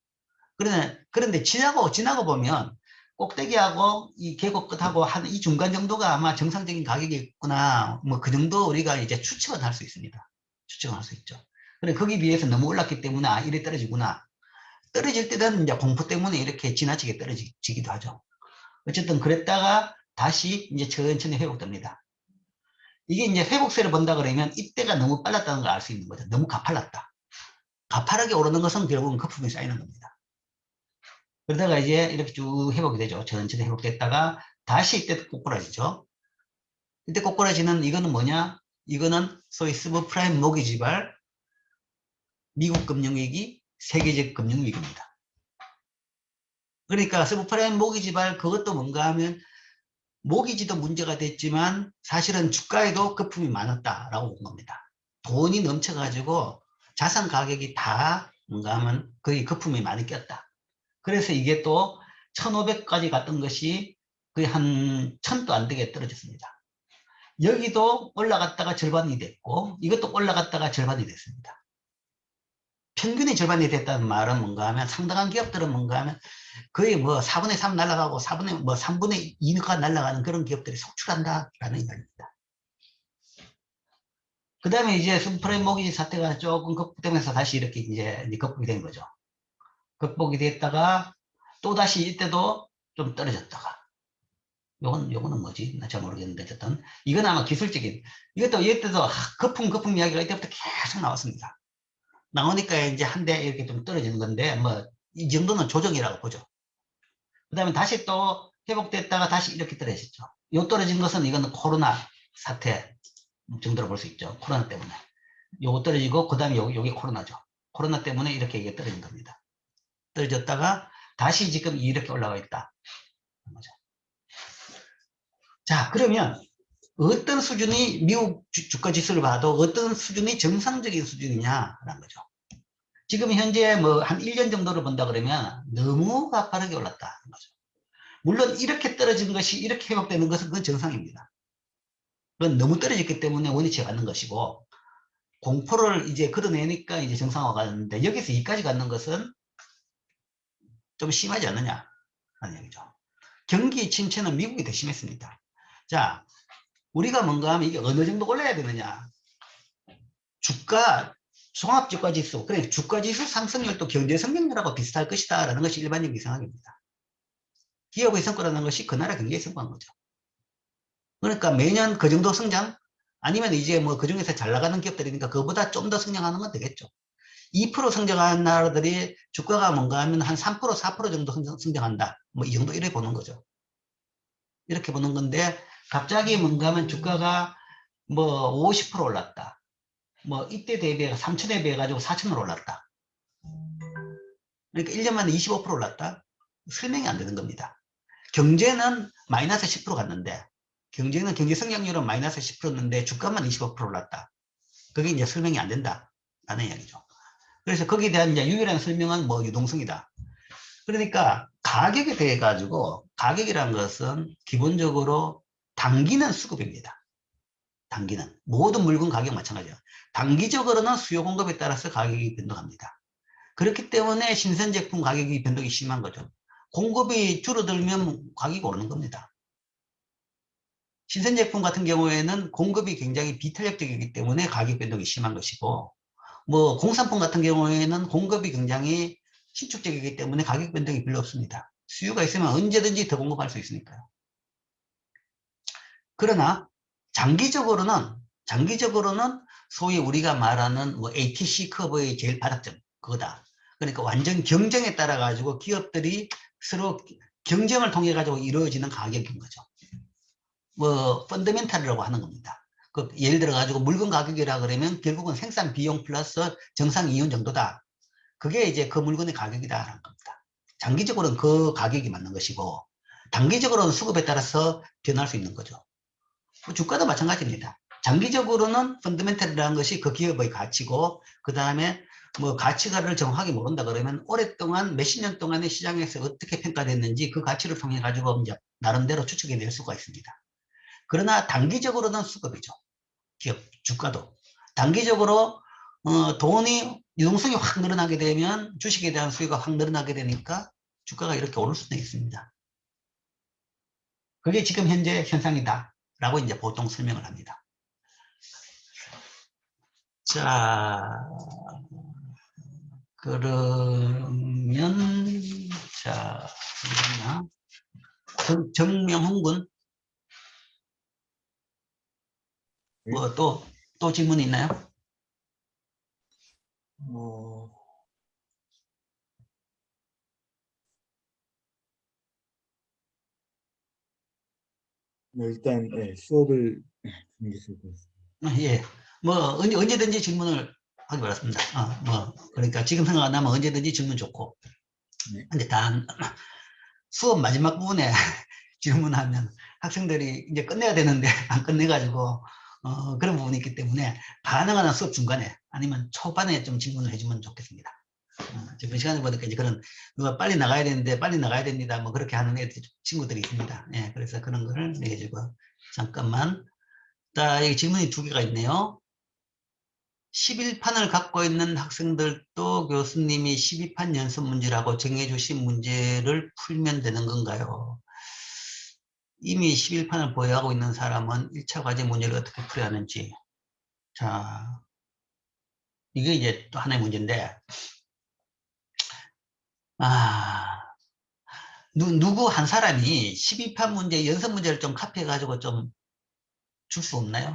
그런데 지나고 보면 꼭대기하고 이 계곡 끝하고 한 이 중간 정도가 아마 정상적인 가격이겠구나, 뭐 그 정도 우리가 이제 추측은 할 수 있습니다. 추측은 할 수 있죠. 그래, 거기 비해서 너무 올랐기 때문에 이래 떨어지구나. 떨어질 때는 이제 공포 때문에 이렇게 지나치게 떨어지기도 하죠. 어쨌든 그랬다가 다시 이제 천천히 회복됩니다. 이게 이제 회복세를 본다 그러면 이때가 너무 빨랐다는 걸 알 수 있는 거죠. 너무 가팔랐다. 가파르게 오르는 것은 결국은 거품이 쌓이는 겁니다. 그러다가 이제 이렇게 쭉 회복이 되죠. 천천히 회복됐다가 다시 이때 꼬꾸라지죠. 이때 꼬꾸라지는 이거는 뭐냐? 이거는 소위 서브프라임 모기지발 미국 금융위기, 세계적 금융위기입니다. 그러니까 서브프라임 모기지발 그것도 뭔가 하면 모기지도 문제가 됐지만 사실은 주가에도 거품이 많았다라고 본 겁니다. 돈이 넘쳐가지고 자산 가격이 다 뭔가 하면 거의 거품이 많이 꼈다. 그래서 이게 또 1500까지 갔던 것이 거의 한 1000도 안 되게 떨어졌습니다. 여기도 올라갔다가 절반이 됐고 이것도 올라갔다가 절반이 됐습니다. 평균이 절반이 됐다는 말은 뭔가 하면 상당한 기업들은 뭔가 하면 거의 뭐 4분의 3 날아가고 4분의 뭐 3분의 2가 날아가는 그런 기업들이 속출한다라는 이야기입니다. 그 다음에 이제 subprime mortgage 사태가 조금 극복되면서 다시 이렇게 이제 극복이 된 거죠. 극복이 됐다가 또 다시 이때도 좀 떨어졌다가 요거는 뭐지? 나 잘 모르겠는데 어쨌든 이건 아마 기술적인 이것도 이때도 거품 이야기가 이때부터 계속 나왔습니다. 나오니까 이제 한 대 이렇게 좀 떨어지는 건데 뭐 이 정도는 조정이라고 보죠. 그 다음에 다시 또 회복됐다가 다시 이렇게 떨어졌죠. 요 떨어진 것은 이거는 코로나 사태 정도로 볼 수 있죠. 코로나 때문에. 요거 떨어지고 그 다음에 요게 코로나죠. 코로나 때문에 이렇게 이게 떨어진 겁니다. 떨어졌다가 다시 지금 이렇게 올라와 있다. 자, 그러면 어떤 수준이 미국 주가 지수를 봐도 어떤 수준이 정상적인 수준이냐라는 거죠. 지금 현재 뭐 한 1년 정도를 본다 그러면 너무 가파르게 올랐다는 거죠. 물론 이렇게 떨어진 것이 이렇게 회복되는 것은 그건 정상입니다. 그건 너무 떨어졌기 때문에 원위치에 갖는 것이고 공포를 이제 걷어내니까 이제 정상화가 갔는데 여기서 여기까지 갖는 것은 좀 심하지 않느냐 하는 얘기죠. 경기 침체는 미국이 더 심했습니다. 자, 우리가 뭔가 하면 이게 어느 정도 올라야 되느냐. 주가, 종합주가지수, 그래 주가지수 상승률도 경제성장률하고 비슷할 것이다 라는 것이 일반적인 생각입니다. 기업의 성과라는 것이 그 나라 경제의 성과인 거죠. 그러니까 매년 그 정도 성장, 아니면 이제 뭐 그 중에서 잘 나가는 기업들이니까 그보다 좀 더 성장하는 건 되겠죠. 2% 성장하는 나라들이 주가가 뭔가 하면 한 3%, 4% 정도 성장한다. 뭐 이 정도 이렇게 보는 거죠. 이렇게 보는 건데 갑자기 뭔가 하면 주가가 뭐 50% 올랐다. 뭐 이때 대비해 3천에 비해 가지고 4천으로 올랐다. 그러니까 1년 만에 25% 올랐다. 설명이 안 되는 겁니다. 경제는 마이너스 10% 갔는데 경제는 경제 성장률은 마이너스 10%였는데 주가만 25% 올랐다. 그게 이제 설명이 안 된다라는 이야기죠. 그래서 거기에 대한 이제 유일한 설명은 뭐 유동성이다. 그러니까 가격에 대해 가지고 가격이란 것은 기본적으로 당기는 수급입니다. 단기는 모든 물건 가격 마찬가지야. 단기적으로는 수요 공급에 따라서 가격이 변동합니다. 그렇기 때문에 신선 제품 가격이 변동이 심한 거죠. 공급이 줄어들면 가격이 오르는 겁니다. 신선 제품 같은 경우에는 공급이 굉장히 비탄력적이기 때문에 가격 변동이 심한 것이고, 뭐 공산품 같은 경우에는 공급이 굉장히 신축적이기 때문에 가격 변동이 별로 없습니다. 수요가 있으면 언제든지 더 공급할 수 있으니까요. 그러나 장기적으로는 소위 우리가 말하는 뭐 ATC 커브의 제일 바닥점 그거다. 그러니까 완전 경쟁에 따라 가지고 기업들이 서로 경쟁을 통해 가지고 이루어지는 가격인 거죠. 뭐 펀더멘탈이라고 하는 겁니다. 그 예를 들어 가지고 물건 가격이라 그러면 결국은 생산 비용 플러스 정상 이윤 정도다. 그게 이제 그 물건의 가격이다라는 겁니다. 장기적으로는 그 가격이 맞는 것이고 단기적으로는 수급에 따라서 변할 수 있는 거죠. 주가도 마찬가지입니다. 장기적으로는 펀더멘탈이라는 것이 그 기업의 가치고 그 다음에 뭐 가치가를 정확하게 모른다 그러면 오랫동안 몇십 년 동안의 시장에서 어떻게 평가됐는지 그 가치를 통해 가지고 이제 나름대로 추측해 낼 수가 있습니다. 그러나 단기적으로는 수급이죠. 기업 주가도 단기적으로 돈이 유동성이 확 늘어나게 되면 주식에 대한 수요가 확 늘어나게 되니까 주가가 이렇게 오를 수도 있습니다. 그게 지금 현재 현상이다 라고 이제 보통 설명을 합니다. 자, 그러면 자, 정명훈 군 뭐 또 질문 있나요? 뭐 일단 수업을 듣는 게 좋을 것 같습니다. 예. 뭐 언제든지 질문을 하기 바랍니다. 뭐 그러니까 지금 생각 안 나면 언제든지 질문 좋고. 네. 근데 단 수업 마지막 부분에 질문하면 학생들이 이제 끝내야 되는데 안 끝내가지고 그런 부분이 있기 때문에 가능한 한 수업 중간에 아니면 초반에 좀 질문을 해주면 좋겠습니다. 지금 그 시간에 보니까 이제 그런 누가 빨리 나가야 되는데 빨리 나가야 됩니다. 뭐 그렇게 하는 애들 친구들이 있습니다. 예, 그래서 그런 거를 해주고 잠깐만. 자, 여기 질문이 2개가 있네요. 11판을 갖고 있는 학생들도 교수님이 12판 연습 문제라고 정해주신 문제를 풀면 되는 건가요? 이미 11판을 보유하고 있는 사람은 1차 과제 문제를 어떻게 풀어야 하는지. 자, 이게 이제 또 하나의 문제인데, 누구 한 사람이 12판 문제, 연습 문제를 좀 카피해가지고 좀 줄 수 없나요?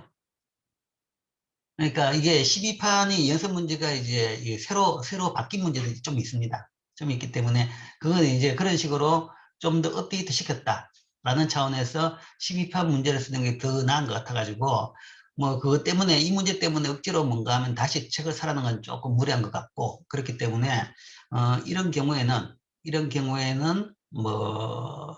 그러니까 이게 12판이 연습 문제가 이제 새로 바뀐 문제들이 좀 있습니다. 좀 있기 때문에 그건 이제 그런 식으로 좀 더 업데이트 시켰다라는 차원에서 12판 문제를 쓰는 게 더 나은 것 같아가지고 뭐 그것 때문에 이 문제 때문에 억지로 뭔가 하면 다시 책을 사라는 건 조금 무리한 것 같고 그렇기 때문에 이런 경우에는 뭐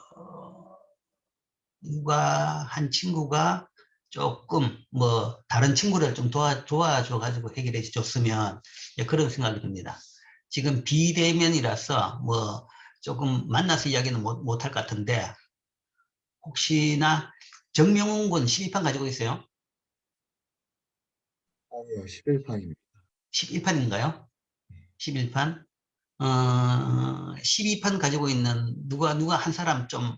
누가 한 친구가 조금 뭐 다른 친구를 좀 도와줘 가지고 해결해 줬으면 그런 생각이 듭니다. 지금 비대면이라서 뭐 조금 만나서 이야기는 못 할 것 같은데 혹시나 정명훈 군 12판 가지고 있어요? 아니요, 11판입니다. 11판인가요? 11판? 12판 가지고 있는 누가 한 사람 좀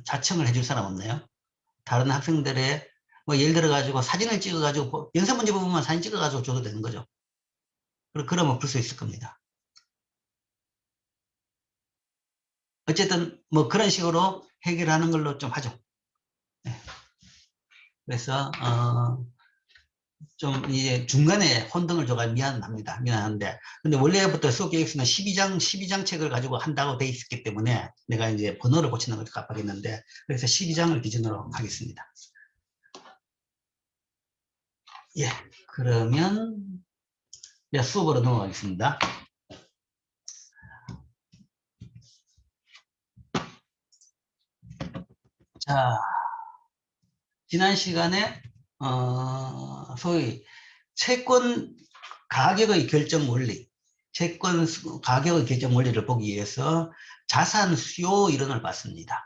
자청을 해줄 사람 없나요? 다른 학생들의 뭐 예를 들어 가지고 사진을 찍어 가지고 연습 문제 부분만 사진 찍어 가지고 줘도 되는 거죠. 그러면 풀 수 있을 겁니다. 어쨌든 뭐 그런 식으로 해결하는 걸로 좀 하죠. 네. 그래서 좀 이제 중간에 혼동을 줘가 미안한데 근데 원래부터 수업 계획서는 12장 책을 가지고 한다고 돼 있었기 때문에 내가 이제 번호를 고치는 걸 깜빡했는데 그래서 12장을 기준으로 하겠습니다. 예, 그러면 수업으로 넘어가겠습니다. 자, 지난 시간에 소위 채권 가격의 결정 원리, 채권 가격의 결정 원리를 보기 위해서 자산 수요 이론을 봤습니다.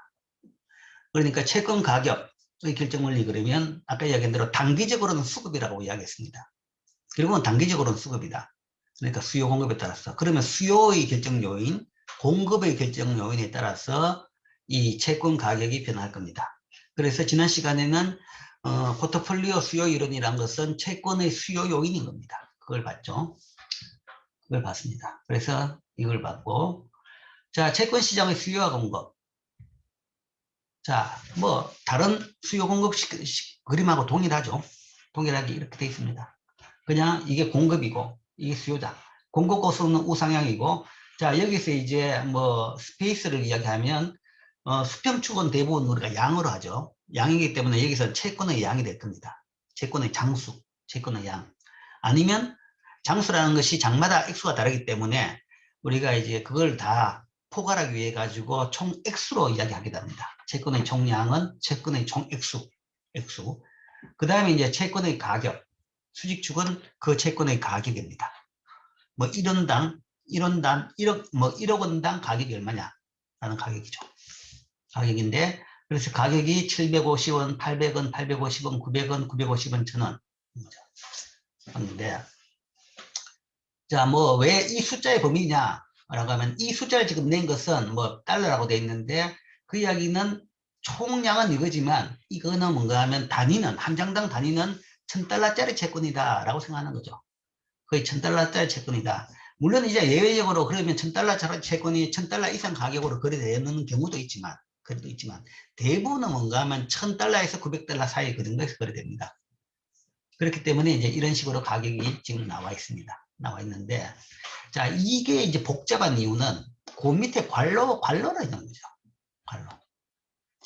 그러니까 채권 가격의 결정 원리 그러면 아까 이야기한 대로 단기적으로는 수급이라고 이야기했습니다. 결국은 단기적으로는 수급이다. 그러니까 수요 공급에 따라서 그러면 수요의 결정 요인, 공급의 결정 요인에 따라서 이 채권 가격이 변할 겁니다. 그래서 지난 시간에는 포트폴리오 수요 이론이란 것은 채권의 수요 요인인 겁니다. 그걸 봤죠. 그걸 봤습니다. 그래서 이걸 봤고, 자, 채권 시장의 수요와 공급. 자, 뭐 다른 수요 공급 그림하고 동일하죠. 동일하게 이렇게 되어 있습니다. 그냥 이게 공급이고 이게 수요다. 공급 고수는 우상향이고, 자 여기서 이제 뭐 스페이스를 이야기하면 수평축은 대부분 우리가 양으로 하죠. 양이기 때문에 여기서 채권의 양이 될 겁니다. 채권의 장수, 채권의 양. 아니면 장수라는 것이 장마다 액수가 다르기 때문에 우리가 이제 그걸 다 포괄하기 위해 가지고 총 액수로 이야기하게 됩니다. 채권의 총량은 채권의 총 액수. 그 다음에 이제 채권의 가격. 수직축은 그 채권의 가격입니다. 뭐 1억 원당 가격이 얼마냐? 라는 가격이죠. 가격인데, 그래서 가격이 750원, 800원, 850원, 900원, 950원, 1000원. 하는데, 자, 뭐, 왜 이 숫자의 범위냐? 라고 하면, 이 숫자를 지금 낸 것은 뭐, 달러라고 되어 있는데, 그 이야기는 총량은 이거지만, 이거는 뭔가 하면 한 장당 단위는 1000달러짜리 채권이다. 라고 생각하는 거죠. 거의 1000달러짜리 채권이다. 물론 이제 예외적으로 그러면 1000달러 채권이 1000달러 이상 가격으로 거래되는 경우도 있지만, 대부분은 뭔가 하면 1000달러에서 900달러 사이 그 정도에서 거래됩니다. 그렇기 때문에 이제 이런 식으로 가격이 지금 나와 있습니다. 나와 있는데, 자, 이게 이제 복잡한 이유는 그 밑에 관로가 있는 거죠. 관로.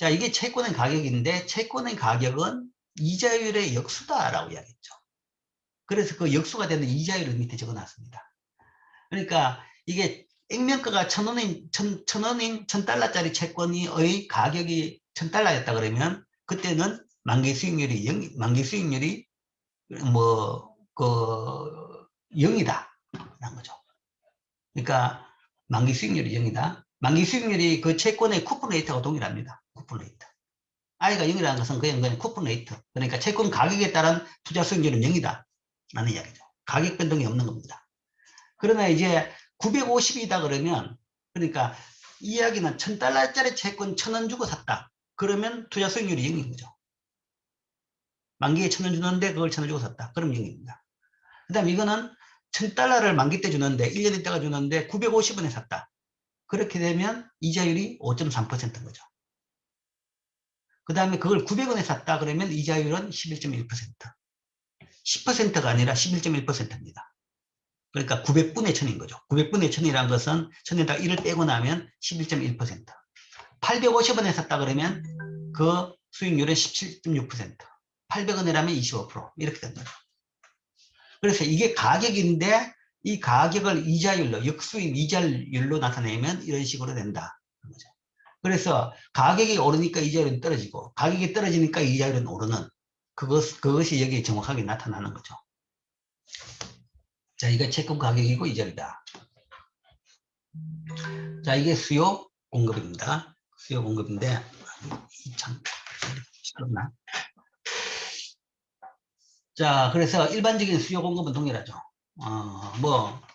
자, 이게 채권의 가격인데 채권의 가격은 이자율의 역수다라고 이야기했죠. 그래서 그 역수가 되는 이자율을 밑에 적어놨습니다. 그러니까 이게 액면가가 1,000원인 1,000달러짜리 채권의 가격이 1,000달러였다 그러면 그때는 만기 수익률이 0이다 라는 거죠. 그러니까 만기 수익률이 0이다. 만기 수익률이 그 채권의 쿠폰 레이트하고 동일합니다. 쿠폰 레이트. I가 0이라는 것은 그냥 쿠폰 레이트. 그러니까 채권 가격에 따른 투자 수익률은 0이다 라는 이야기죠. 가격 변동이 없는 겁니다. 그러나 이제 950이다 그러면, 그러니까 이 이야기는 1,000달러짜리 채권 1,000원 주고 샀다. 그러면 투자 수익률이 0인 거죠. 만기에 1,000원 주는데 그걸 1,000원 주고 샀다. 그럼 0입니다. 그 다음에 이거는 1,000달러를 만기 때 주는데 1년 있다가 주는데 950원에 샀다. 그렇게 되면 이자율이 5.3%인 거죠. 그 다음에 그걸 900원에 샀다 그러면 이자율은 11.1%. 10%가 아니라 11.1%입니다. 그러니까 900분의 1000인 거죠. 900분의 1000이라는 것은 1000에다 1을 빼고 나면 11.1%. 850원에 샀다 그러면 그 수익률은 17.6%. 800원이라면 25%. 이렇게 된 거죠. 그래서 이게 가격인데 이 가격을 이자율로, 역수익 이자율로 나타내면 이런 식으로 된다. 그래서 가격이 오르니까 이자율은 떨어지고 가격이 떨어지니까 이자율은 오르는 그것이 여기에 정확하게 나타나는 거죠. 자, 이게 채권 가격이고 이자율이다. 자, 이게 수요 공급입니다. 수요 공급인데 참 시끄럽나? 자, 그래서 일반적인 수요 공급은 동일하죠.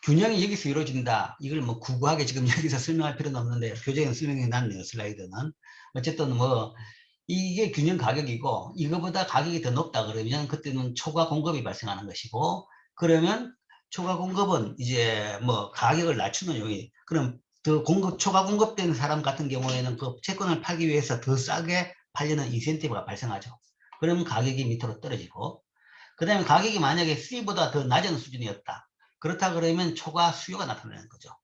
균형이 여기서 이루어진다. 이걸 뭐 구구하게 지금 여기서 설명할 필요는 없는데 교재에는 설명이 났네요, 슬라이드는. 어쨌든 이게 균형 가격이고 이거보다 가격이 더 높다 그러면 그때는 초과 공급이 발생하는 것이고, 그러면 초과 공급은 이제 가격을 낮추는 요인. 그럼 더 초과 공급된 사람 같은 경우에는 그 채권을 팔기 위해서 더 싸게 팔려는 인센티브가 발생하죠. 그러면 가격이 밑으로 떨어지고, 그 다음에 가격이 만약에 수요보다 더 낮은 수준이었다. 그렇다 그러면 초과 수요가 나타나는 거죠.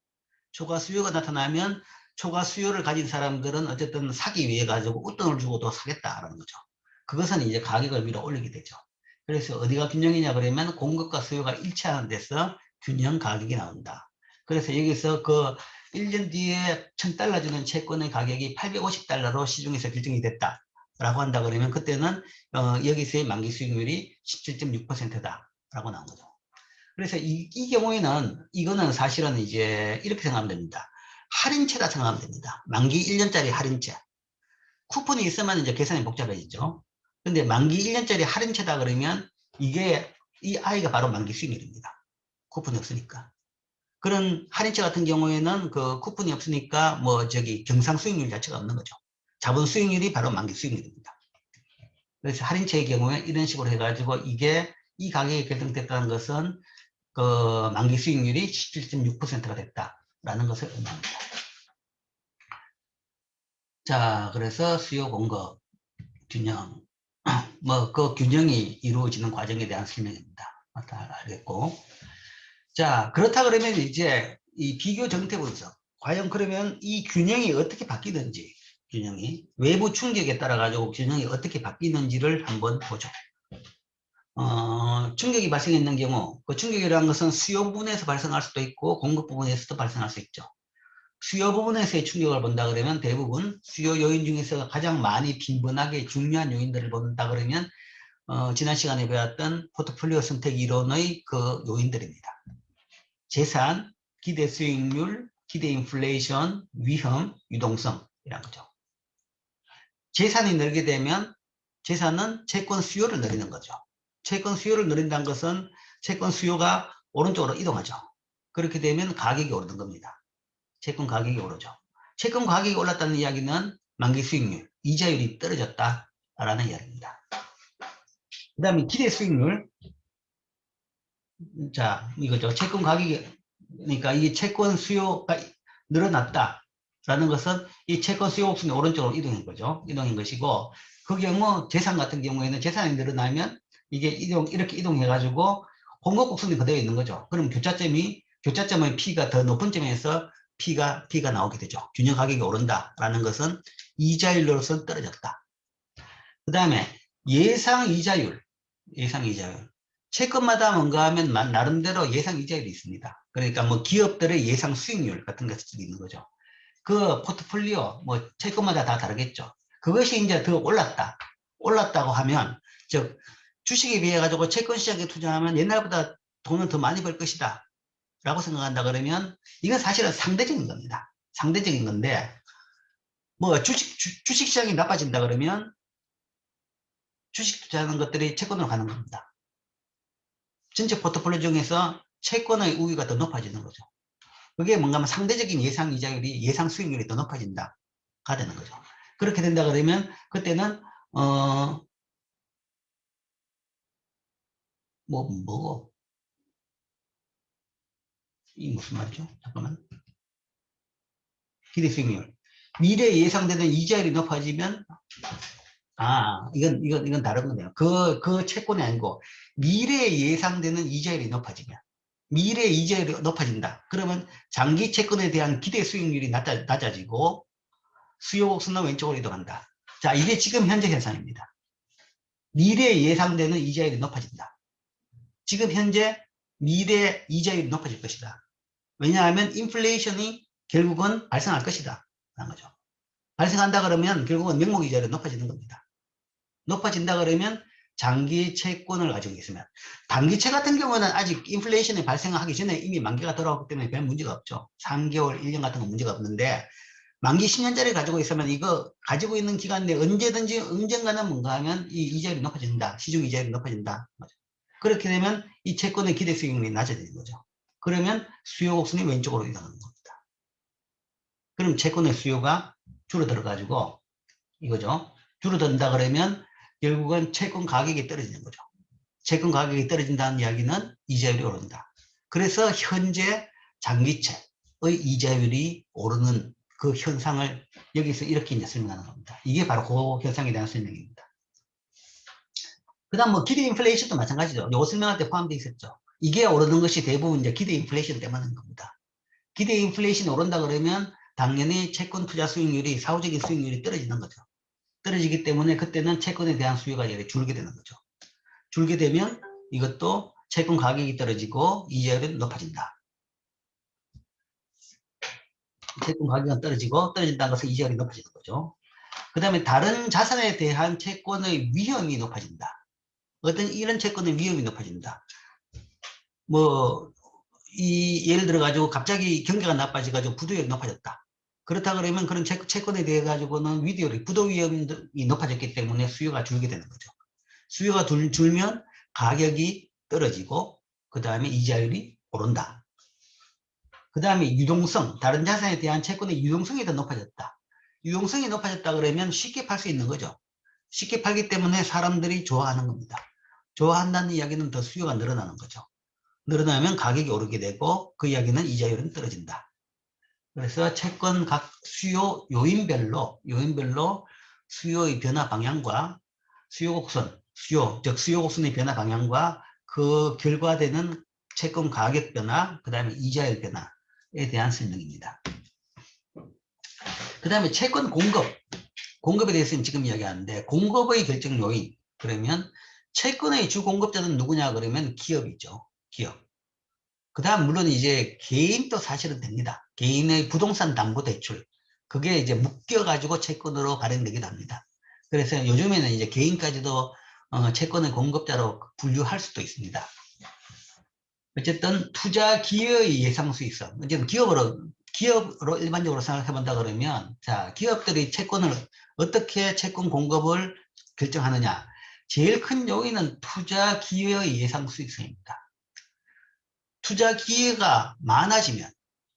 초과 수요가 나타나면 초과 수요를 가진 사람들은 어쨌든 사기 위해 가지고 웃돈을 주고도 사겠다라는 거죠. 그것은 이제 가격을 밀어 올리게 되죠. 그래서 어디가 균형이냐 그러면 공급과 수요가 일치하는 데서 균형 가격이 나온다. 그래서 여기서 그 1년 뒤에 1,000달러 주는 채권의 가격이 850달러로 시중에서 결정이 됐다 라고 한다 그러면 그때는 여기서의 만기 수익률이 17.6%다 라고 나온 거죠. 그래서 이 경우에는 이거는 사실은 이제 이렇게 생각하면 됩니다. 할인채다 생각하면 됩니다. 만기 1년짜리 할인채. 쿠폰이 있으면 이제 계산이 복잡해지죠. 근데 만기 1년짜리 할인채다 그러면 이게 이 I가 바로 만기 수익률입니다. 쿠폰이 없으니까. 그런 할인채 같은 경우에는 그 쿠폰이 없으니까 경상 수익률 자체가 없는 거죠. 자본 수익률이 바로 만기 수익률입니다. 그래서 할인채의 경우에 이런 식으로 해가지고 이게 이 가격이 결정됐다는 것은 그 만기 수익률이 17.6%가 됐다라는 것을 의미합니다. 자, 그래서 수요 공급 균형, 그 균형이 이루어지는 과정에 대한 설명입니다. 다 알겠고. 자, 그렇다 그러면 이제 이 비교 정태 분석. 과연 그러면 이 균형이 어떻게 바뀌는지, 외부 충격에 따라 가지고 균형이 어떻게 바뀌는지를 한번 보죠. 충격이 발생했는 경우, 그 충격이라는 것은 수요 부분에서 발생할 수도 있고 공급 부분에서도 발생할 수 있죠. 수요 부분에서의 충격을 본다 그러면 대부분 수요 요인 중에서 가장 많이 빈번하게 중요한 요인들을 본다 그러면 지난 시간에 배웠던 포트폴리오 선택 이론의 그 요인들입니다. 재산, 기대 수익률, 기대 인플레이션, 위험, 유동성이라는 거죠. 재산이 늘게 되면 재산은 채권 수요를 늘리는 거죠. 채권 수요를 늘린다는 것은 채권 수요가 오른쪽으로 이동하죠. 그렇게 되면 가격이 오르는 겁니다. 채권 가격이 오르죠. 채권 가격이 올랐다는 이야기는 만기 수익률, 이자율이 떨어졌다라는 이야기입니다. 그 다음에 기대 수익률. 자, 이거죠. 채권 가격이, 그러니까 이 채권 수요가 늘어났다라는 것은 이 채권 수요 옥순이 오른쪽으로 이동한 거죠. 이동한 것이고, 그 경우 재산 같은 경우에는 재산이 늘어나면 이게 이렇게 이동해가지고 공급 곡선이 그대로 있는 거죠. 그럼 교차점의 P가 더 높은 점에서 P가 나오게 되죠. 균형 가격이 오른다라는 것은 이자율로서 떨어졌다. 그 다음에 예상 이자율. 채권마다 뭔가 하면 나름대로 예상 이자율이 있습니다. 그러니까 뭐 기업들의 예상 수익률 같은 것들이 있는 거죠. 그 포트폴리오, 뭐 채권마다 다 다르겠죠. 그것이 이제 더 올랐다고 하면, 즉, 주식에 비해 가지고 채권 시장에 투자하면 옛날보다 돈을 더 많이 벌 것이다. 라고 생각한다 그러면, 이건 사실은 상대적인 겁니다. 상대적인 건데, 뭐 주식 시장이 나빠진다 그러면, 주식 투자하는 것들이 채권으로 가는 겁니다. 전체 포트폴리오 중에서 채권의 우위가 더 높아지는 거죠. 그게 뭔가 하면 상대적인 예상 이자율이, 예상 수익률이 더 높아진다. 가 되는 거죠. 그렇게 된다 그러면, 그때는, 이 무슨 말이죠? 잠깐만. 기대 수익률. 미래에 예상되는 이자율이 높아지면, 이건 다른 거네요. 그 채권이 아니고, 미래에 예상되는 이자율이 높아지면, 미래 이자율이 높아진다. 그러면 장기 채권에 대한 기대 수익률이 낮아지고, 수요 곡선은 왼쪽으로 이동한다. 자, 이게 지금 현재 현상입니다. 미래에 예상되는 이자율이 높아진다. 지금 현재 미래 이자율이 높아질 것이다. 왜냐하면 인플레이션이 결국은 발생할 것이다. 라는 거죠. 발생한다 그러면 결국은 명목 이자율이 높아지는 겁니다. 높아진다 그러면 장기 채권을 가지고 있으면, 단기채 같은 경우는 아직 인플레이션이 발생하기 전에 이미 만기가 돌아왔기 때문에 별 문제가 없죠. 3개월, 1년 같은 건 문제가 없는데, 만기 10년짜리 가지고 있으면 이거 가지고 있는 기간 내에 언젠가는 뭔가 하면 이 이자율이 높아진다. 시중 이자율이 높아진다. 그렇게 되면 이 채권의 기대 수익률이 낮아지는 거죠. 그러면 수요 곡선이 왼쪽으로 이동하는 겁니다. 그럼 채권의 수요가 줄어들어가지고 이거죠. 줄어든다 그러면 결국은 채권 가격이 떨어지는 거죠. 채권 가격이 떨어진다는 이야기는 이자율이 오른다. 그래서 현재 장기채의 이자율이 오르는 그 현상을 여기서 이렇게 이제 설명하는 겁니다. 이게 바로 그 현상에 대한 설명입니다. 그 다음 뭐 기대 인플레이션도 마찬가지죠. 요거 설명할 때 포함되어 있었죠. 이게 오르는 것이 대부분 이제 기대 인플레이션 때문인 겁니다. 기대 인플레이션이 오른다 그러면 당연히 채권 투자 수익률이, 사후적인 수익률이 떨어지는 거죠. 떨어지기 때문에 그때는 채권에 대한 수요가 줄게 되는 거죠. 줄게 되면 이것도 채권 가격이 떨어지고 이자율은 높아진다. 채권 가격은 떨어진다는 것은 이자율이 높아지는 거죠. 그 다음에 다른 자산에 대한 채권의 위험이 높아진다. 이런 채권의 위험이 높아진다. 예를 들어가지고 갑자기 경기가 나빠져가지고 부도율이 높아졌다. 그렇다 그러면 그런 채권에 대해 가지고는 부도 위험이 높아졌기 때문에 수요가 줄게 되는 거죠. 수요가 줄면 가격이 떨어지고, 그 다음에 이자율이 오른다. 그 다음에 유동성, 다른 자산에 대한 채권의 유동성이 더 높아졌다. 유동성이 높아졌다 그러면 쉽게 팔 수 있는 거죠. 쉽게 팔기 때문에 사람들이 좋아하는 겁니다. 좋아한다는 이야기는 더 수요가 늘어나는 거죠. 늘어나면 가격이 오르게 되고, 그 이야기는 이자율은 떨어진다. 그래서 채권 각 수요 요인별로 수요의 변화 방향과 수요 곡선의 변화 방향과 그 결과되는 채권 가격 변화, 그 다음에 이자율 변화에 대한 설명입니다. 그 다음에 채권 공급에 대해서는 지금 이야기하는데, 공급의 결정 요인, 그러면 채권의 주 공급자는 누구냐 그러면 기업이죠. 기업. 그 다음 물론 이제 개인도 사실은 됩니다. 개인의 부동산 담보 대출, 그게 이제 묶여가지고 채권으로 발행되기도 합니다. 그래서 요즘에는 이제 개인까지도 채권의 공급자로 분류할 수도 있습니다. 어쨌든 투자 기여의 예상 수익성, 어쨌든 기업으로 일반적으로 생각해 본다 그러면, 자, 기업들이 어떻게 채권 공급을 결정하느냐. 제일 큰 요인은 투자 기여의 예상 수익성입니다. 투자 기회가 많아지면,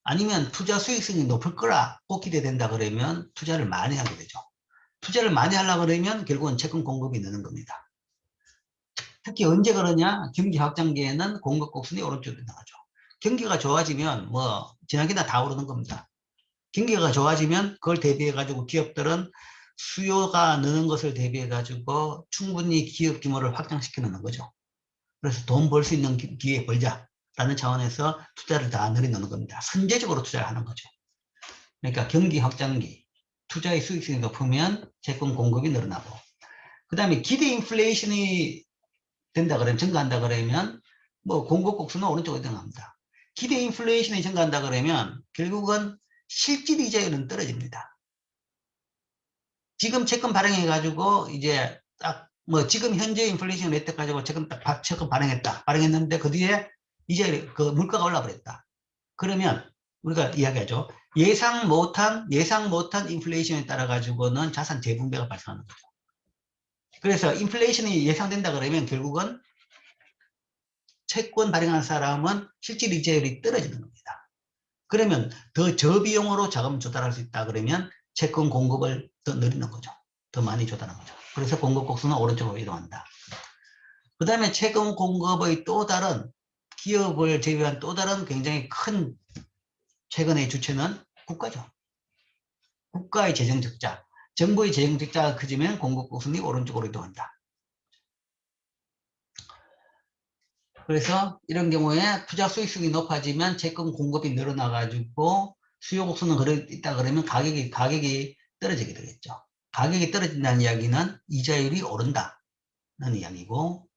아니면 투자 수익성이 높을 거라고 기대된다 그러면 투자를 많이 하게 되죠. 투자를 많이 하려고 그러면 결국은 채권 공급이 느는 겁니다. 특히 언제 그러냐? 경기 확장기에는 공급 곡선이 오른쪽으로 나가죠. 경기가 좋아지면 지나기나 다 오르는 겁니다. 경기가 좋아지면 그걸 대비해 가지고 기업들은 수요가 느는 것을 대비해 가지고 충분히 기업 규모를 확장시켜 놓는 거죠. 그래서 돈 벌 수 있는 기회 벌자 라는 차원에서 투자를 다 늘려놓는 겁니다. 선제적으로 투자를 하는 거죠. 그러니까 경기 확장기, 투자의 수익성이 높으면 채권 공급이 늘어나고, 그 다음에 기대 인플레이션이 된다 그러면, 증가한다 그러면 뭐 공급 곡선은 오른쪽으로 이동합니다. 기대 인플레이션이 증가한다 그러면 결국은 실질 이자율은 떨어집니다. 지금 채권 발행해 가지고 이제 딱 뭐 지금 현재 인플레이션 레이트 가지고 채권 발행했는데 그 뒤에 이자율이 그 물가가 올라 버렸다. 그러면 우리가 이야기하죠. 예상 못한 인플레이션에 따라 가지고는 자산 재분배가 발생하는 거죠. 그래서 인플레이션이 예상된다 그러면 결국은 채권 발행한 사람은 실질 이자율이 떨어지는 겁니다. 그러면 더 저비용으로 자금 조달할 수 있다 그러면 채권 공급을 더 늘리는 거죠. 더 많이 조달하는 거죠. 그래서 공급 곡선은 오른쪽으로 이동한다. 그 다음에 채권 공급의 또 다른, 기업을 제외한 또 다른 굉장히 큰 최근의 주체는 국가죠. 국가의 재정 적자, 정부의 재정 적자가 커지면 공급 곡선이 오른쪽으로 이동한다. 그래서 이런 경우에 투자 수익성이 높아지면 채권 공급이 늘어나가지고 수요 곡선은 있다 그러면 가격이 떨어지게 되겠죠. 가격이 떨어진다는 이야기는 이자율이 오른다는 이야기고,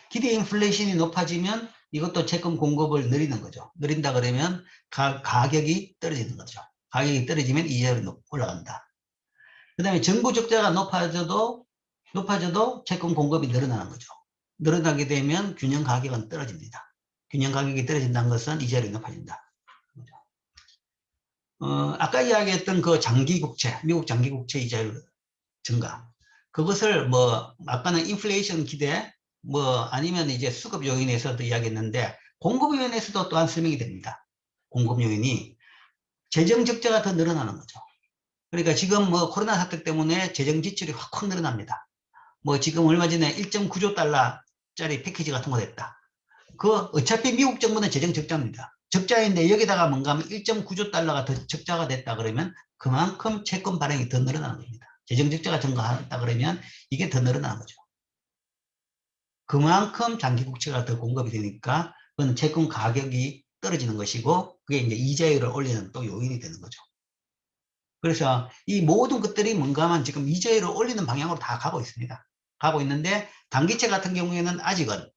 기대 인플레이션이 높아지면 이것도 채권 공급을 늘리는 거죠. 늘린다 그러면 가격이 떨어지는 거죠. 가격이 떨어지면 이자율이 올라간다. 그 다음에 정부 적자가 높아져도 채권 공급이 늘어나는 거죠. 늘어나게 되면 균형 가격은 떨어집니다. 균형 가격이 떨어진다는 것은 이자율이 높아진다. 아까 이야기했던 그 장기국채, 미국 장기국채 이자율 증가. 그것을 뭐, 아까는 인플레이션 기대, 뭐, 아니면 이제 수급 요인에서도 이야기했는데, 공급 요인에서도 또한 설명이 됩니다. 공급 요인이 재정 적자가 더 늘어나는 거죠. 그러니까 지금 뭐 코로나 사태 때문에 재정 지출이 확 늘어납니다. 뭐 지금 얼마 전에 1.9조 달러짜리 패키지가 통과됐다. 어차피 미국 정부는 재정 적자입니다. 적자인데 여기다가 뭔가 하면 1.9조 달러가 더 적자가 됐다 그러면 그만큼 채권 발행이 더 늘어나는 겁니다. 재정 적자가 증가했다 그러면 이게 더 늘어나는 거죠. 그만큼 장기 국채가 더 공급이 되니까 그건 채권 가격이 떨어지는 것이고, 그게 이제 이자율을 올리는 또 요인이 되는 거죠. 그래서 이 모든 것들이 뭔가 하면 지금 이자율을 올리는 방향으로 다 가고 있습니다. 가고 있는데, 단기채 같은 경우에는 아직은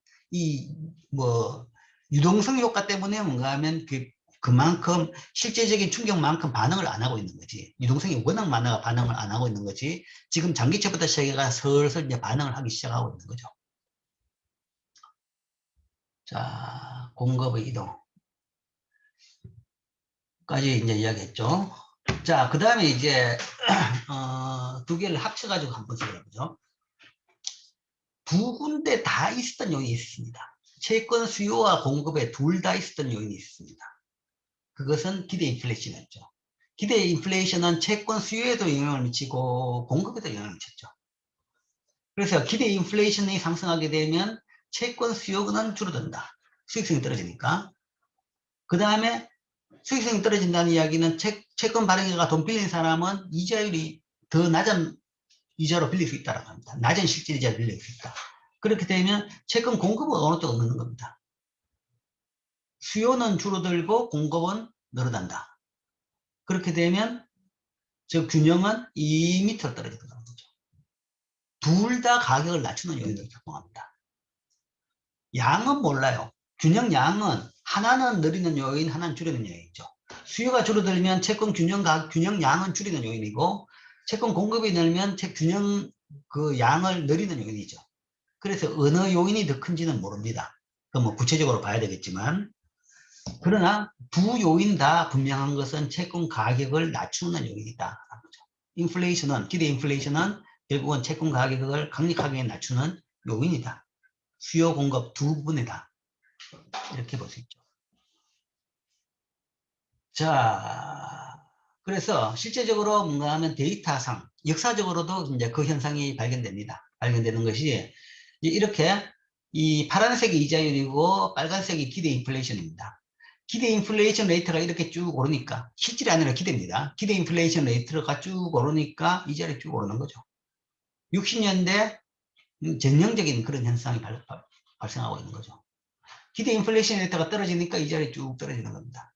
유동성 효과 때문에 뭔가 하면 그만큼 실제적인 충격만큼 반응을 안 하고 있는 거지. 유동성이 워낙 많아 반응을 안 하고 있는 거지. 지금 장기채부터 시작해가 슬슬 이제 반응을 하기 시작하고 있는 거죠. 자, 공급의 이동. 까지 이제 이야기했죠. 자, 그 다음에 이제, 두 개를 합쳐가지고 한번 써보죠. 두 군데 다 있었던 요인이 있습니다. 채권 수요와 공급에 둘 다 있었던 요인이 있습니다. 그것은 기대 인플레이션이었죠. 기대 인플레이션은 채권 수요에도 영향을 미치고 공급에도 영향을 미쳤죠. 그래서 기대 인플레이션이 상승하게 되면 채권 수요는 줄어든다. 수익성이 떨어지니까. 그 다음에 수익성이 떨어진다는 이야기는 채권 발행자가 돈 빌린 사람은 이자율이 더 낮은 이자로 빌릴 수 있다고 합니다. 낮은 실질 이자를 빌릴 수 있다. 그렇게 되면 채권 공급은 어느 쪽으로 넣는 겁니다. 수요는 줄어들고 공급은 늘어난다. 그렇게 되면 저 균형은 2m 떨어지는 거죠. 둘 다 가격을 낮추는 요인으로 작동합니다. 양은 몰라요. 균형 양은 하나는 늘리는 요인, 하나는 줄이는 요인이죠. 수요가 줄어들면 채권 균형 양은 줄이는 요인이고, 채권 공급이 늘면 균형 양을 늘리는 요인이죠. 그래서 어느 요인이 더 큰지는 모릅니다. 뭐 구체적으로 봐야 되겠지만, 그러나 두 요인 다 분명한 것은 채권 가격을 낮추는 요인이다. 인플레이션은, 기대 인플레이션은 결국은 채권 가격을 강력하게 낮추는 요인이다. 수요 공급 두 부분이다. 이렇게 볼 수 있죠. 자, 그래서 실제적으로 뭔가 하면 데이터상, 역사적으로도 이제 그 현상이 발견됩니다. 발견되는 것이 이렇게 이 파란색이 이자율이고 빨간색이 기대 인플레이션입니다. 기대 인플레이션 레이트가 이렇게 쭉 오르니까, 실질이 아니라 기대입니다. 기대 인플레이션 레이트가 쭉 오르니까 이자율이 쭉 오르는 거죠. 60년대 전형적인 그런 현상이 발생하고 있는 거죠. 기대 인플레이션 레이트가 떨어지니까 이자율이 쭉 떨어지는 겁니다.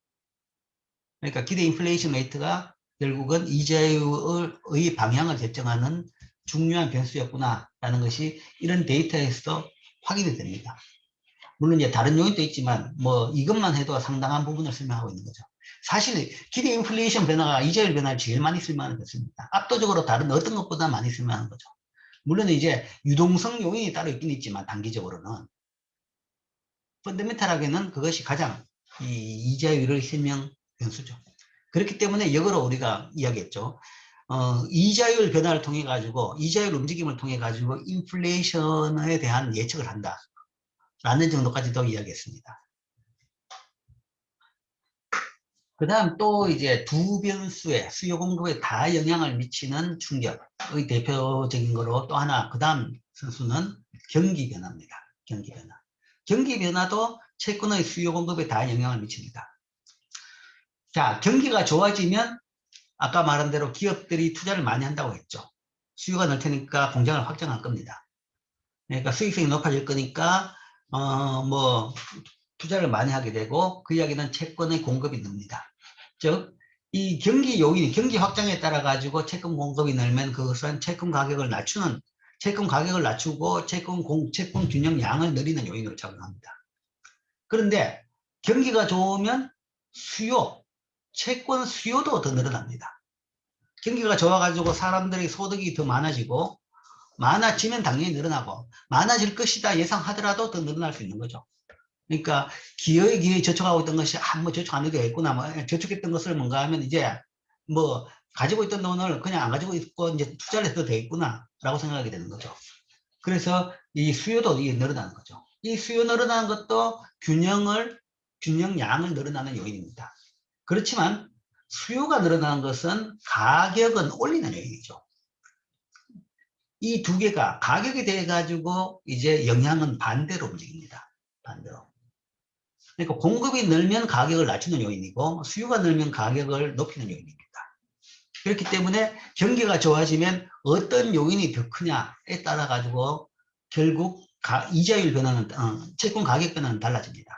그러니까 기대 인플레이션 레이트가 결국은 이자율의 방향을 결정하는 중요한 변수였구나라는 것이 이런 데이터에서 확인이 됩니다. 물론 이제 다른 요인도 있지만 뭐 이것만 해도 상당한 부분을 설명하고 있는 거죠. 사실 기대 인플레이션 변화가 이자율 변화를 제일 많이 설명하는 것입니다. 압도적으로 다른 어떤 것보다 많이 설명하는 거죠. 물론 이제 유동성 요인이 따로 있긴 있지만 단기적으로는 펀더멘탈하게는 그것이 가장 이 이자율의 설명 변수죠. 그렇기 때문에 역으로 우리가 이야기했죠. 이자율 변화를 통해 가지고 이자율 움직임을 통해 가지고 인플레이션에 대한 예측을 한다 라는 정도까지도 이야기했습니다. 그 다음 또 이제 두 변수의 수요 공급에 다 영향을 미치는 충격의 대표적인 거로 또 하나 그 다음 선수는 경기 변화입니다. 경기 변화. 경기 변화도 채권의 수요 공급에 다 영향을 미칩니다. 자, 경기가 좋아지면 아까 말한 대로 기업들이 투자를 많이 한다고 했죠. 수요가 늘 테니까 공장을 확장할 겁니다. 그러니까 수익성이 높아질 거니까 뭐 투자를 많이 하게 되고 그 이야기는 채권의 공급이 늡니다. 즉, 이 경기 요인, 경기 확장에 따라 가지고 채권 공급이 늘면 그것은 채권 가격을 낮추고 채권 균형 양을 늘리는 요인으로 작용합니다. 그런데 경기가 좋으면 채권 수요도 더 늘어납니다. 경기가 좋아가지고 사람들의 소득이 더 많아지면 당연히 늘어나고 많아질 것이다 예상하더라도 더 늘어날 수 있는 거죠. 그러니까 기어이 저축하고 있던 것이 뭐 저축 안 해도 되겠구나, 뭐 저축했던 것을 뭔가 하면 이제 뭐 가지고 있던 돈을 그냥 안 가지고 있고 이제 투자를 해도 되겠구나 라고 생각하게 되는 거죠. 그래서 이 수요도 늘어나는 거죠. 이 수요 늘어나는 것도 균형 양을 늘어나는 요인입니다. 그렇지만 수요가 늘어나는 것은 가격은 올리는 요인이죠. 이 두 개가 가격이 돼 가지고 이제 영향은 반대로 움직입니다. 반대로. 그러니까 공급이 늘면 가격을 낮추는 요인이고 수요가 늘면 가격을 높이는 요인입니다. 그렇기 때문에 경기가 좋아지면 어떤 요인이 더 크냐에 따라 가지고 결국 이자율 변화는 채권 가격 변화는 달라집니다.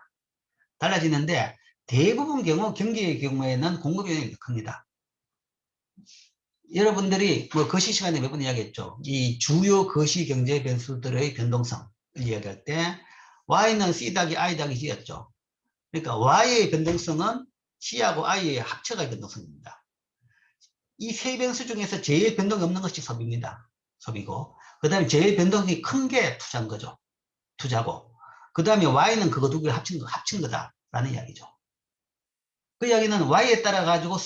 달라지는데 대부분 경기의 경우에는 공급 요인이 더 큽니다. 여러분들이 뭐 거시 시간에 몇 번 이야기했죠. 이 주요 거시 경제 변수들의 변동성을 이야기할 때 Y는 C 더하기 I 더하기 G였죠. 그러니까 Y의 변동성은 C하고 I의 합쳐가 변동성입니다. 이 세 변수 중에서 제일 변동이 없는 것이 소비입니다. 소비고 그 다음에 제일 변동이 큰 게 투자인 거죠. 투자고 그 다음에 Y는 그거 두 개를 합친 거다라는 이야기죠. 그 이야기는 Y에 따라 가지고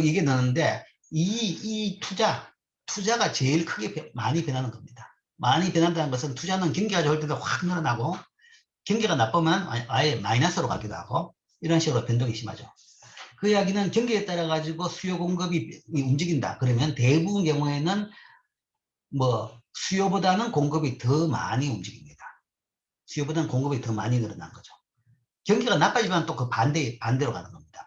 이게 나는데 이 투자가 제일 크게 많이 변하는 겁니다. 많이 변한다는 것은 투자는 경기가 좋을 때도 확 늘어나고 경기가 나쁘면 아예 마이너스로 가기도 하고 이런 식으로 변동이 심하죠. 그 이야기는 경기에 따라 가지고 수요 공급이 움직인다. 그러면 대부분 경우에는 뭐 수요보다는 공급이 더 많이 움직입니다. 수요보다는 공급이 더 많이 늘어난 거죠. 경기가 나빠지면 또 그 반대로 가는 겁니다.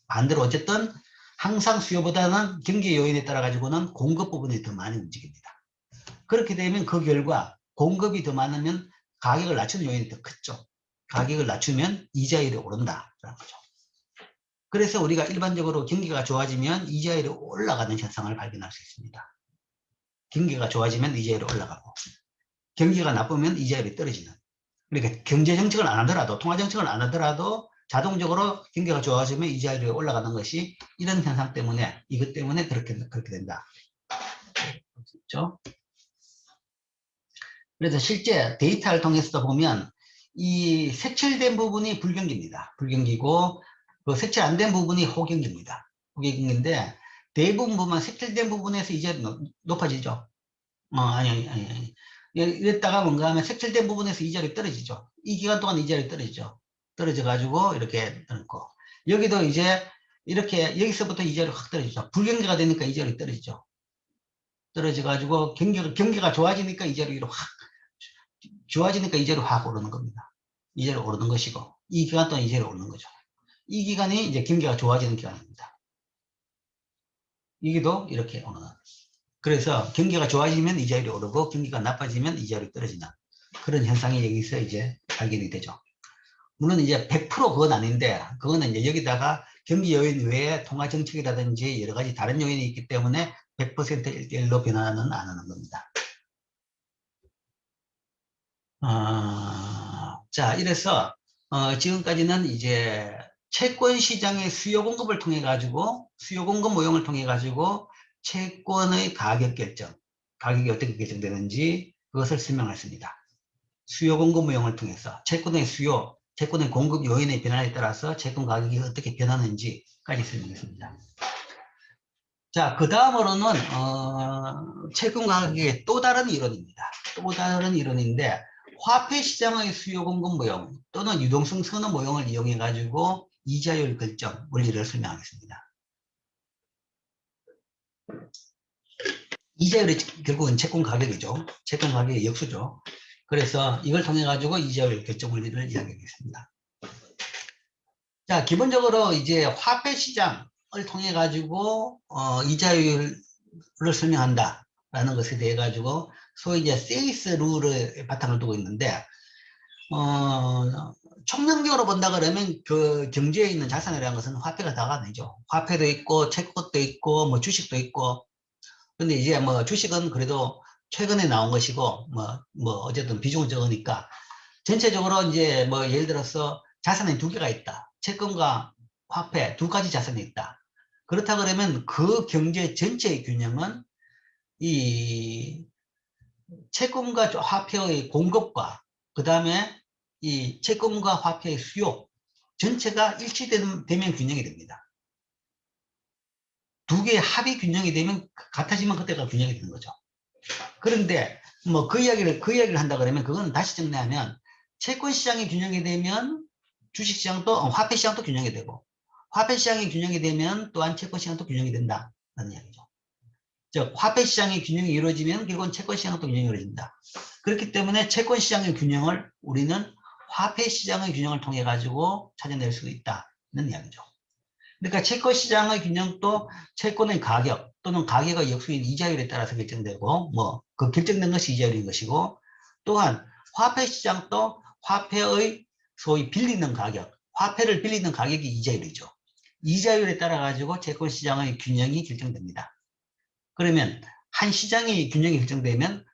반대로 어쨌든 항상 수요보다는 경기 요인에 따라 가지고는 공급 부분이 더 많이 움직입니다. 그렇게 되면 그 결과 공급이 더 많으면 가격을 낮추는 요인이 더 크죠. 가격을 낮추면 이자율이 오른다라는 거죠. 그래서 우리가 일반적으로 경기가 좋아지면 이자율이 올라가는 현상을 발견할 수 있습니다. 경기가 좋아지면 이자율이 올라가고 경기가 나쁘면 이자율이 떨어지는. 그러니까 경제정책을 안 하더라도 통화정책을 안 하더라도 자동적으로 경기가 좋아지면 이자율이 올라가는 것이 이런 현상 때문에 이것 때문에 그렇게 된다. 그렇죠? 그래서 실제 데이터를 통해서도 보면 이 색칠된 부분이 불경기입니다. 불경기고 그 색칠 안 된 부분이 호경기입니다. 호경기인데 대부분 보면 색칠된 부분에서 이자율이 높아지죠. 아니. 이랬다가 뭔가 하면 색칠된 부분에서 이자율이 떨어지죠. 이 기간 동안 이자율이 떨어지죠. 떨어져가지고 이렇게 떨고 여기도 이제 이렇게 여기서부터 이자율이 확 떨어지죠. 불경기가 되니까 이자율이 떨어지죠. 떨어져가지고 경기가 좋아지니까 이자율이 확 오르는 겁니다. 이자율이 오르는 것이고 이 기간 동안 이자율이 오르는 거죠. 이 기간이 이제 경기가 좋아지는 기간입니다. 여기도 이렇게 오르는. 그래서 경기가 좋아지면 이자율이 오르고 경기가 나빠지면 이자율이 떨어지는 그런 현상이 여기서 이제 발견이 되죠. 물론 이제 100% 그건 아닌데 그거는 이제 여기다가 경기 요인 외에 통화 정책이라든지 여러 가지 다른 요인이 있기 때문에 100% 1대1로 변화는 안 하는 겁니다. 자, 이래서 지금까지는 이제 채권 시장의 수요 공급을 통해 가지고 수요 공급 모형을 통해 가지고 채권의 가격 결정, 가격이 어떻게 결정되는지 그것을 설명했습니다. 수요 공급 모형을 통해서 채권의 수요, 채권의 공급 요인의 변화에 따라서 채권 가격이 어떻게 변하는지까지 설명했습니다. 자, 그 다음으로는 채권 가격의 또 다른 이론입니다. 또 다른 이론인데 화폐 시장의 수요 공급 모형 또는 유동성 선호 모형을 이용해 가지고 이자율 결정 원리를 설명하겠습니다. 이자율이 결국은 채권 가격이죠. 채권 가격의 역수죠. 그래서 이걸 통해 가지고 이자율 결정 원리를 이야기하겠습니다. 자, 기본적으로 이제 화폐 시장을 통해 가지고 이자율을 설명한다라는 것에 대해 가지고 소위 이제 세이스 룰의 바탕을 두고 있는데 총량적으로 본다 그러면 그 경제에 있는 자산이라는 것은 화폐가 다가 아니죠. 화폐도 있고 채권도 있고 뭐 주식도 있고. 근데 이제 뭐 주식은 그래도 최근에 나온 것이고 뭐 어쨌든 비중은 적으니까 전체적으로 이제 뭐 예를 들어서 자산이 두 개가 있다. 채권과 화폐 두 가지 자산이 있다. 그렇다 그러면 그 경제 전체의 균형은 이 채권과 화폐의 공급과 그 다음에 이 채권과 화폐의 수요 전체가 일치되면 균형이 됩니다. 두 개의 합이 균형이 되면 같아지면 그때가 균형이 되는 거죠. 그런데 뭐 그 이야기를 한다 그러면 그건 다시 정리하면 채권 시장이 균형이 되면 주식 시장도 화폐 시장도 균형이 되고 화폐 시장이 균형이 되면 또한 채권 시장도 균형이 된다는 이야기죠. 즉 화폐 시장의 균형이 이루어지면 결국은 채권 시장도 균형이 이루어진다. 그렇기 때문에 채권 시장의 균형을 우리는 화폐 시장의 균형을 통해 가지고 찾아낼 수 있다는 이야기죠. 그러니까 채권 시장의 균형도 채권의 가격 또는 가격의 역수인 이자율에 따라서 결정되고 뭐 그 결정된 것이 이자율인 것이고 또한 화폐 시장도 화폐의 소위 빌리는 가격, 화폐를 빌리는 가격이 이자율이죠. 이자율에 따라 가지고 채권 시장의 균형이 결정됩니다. 그러면 한 시장의 균형이 결정되면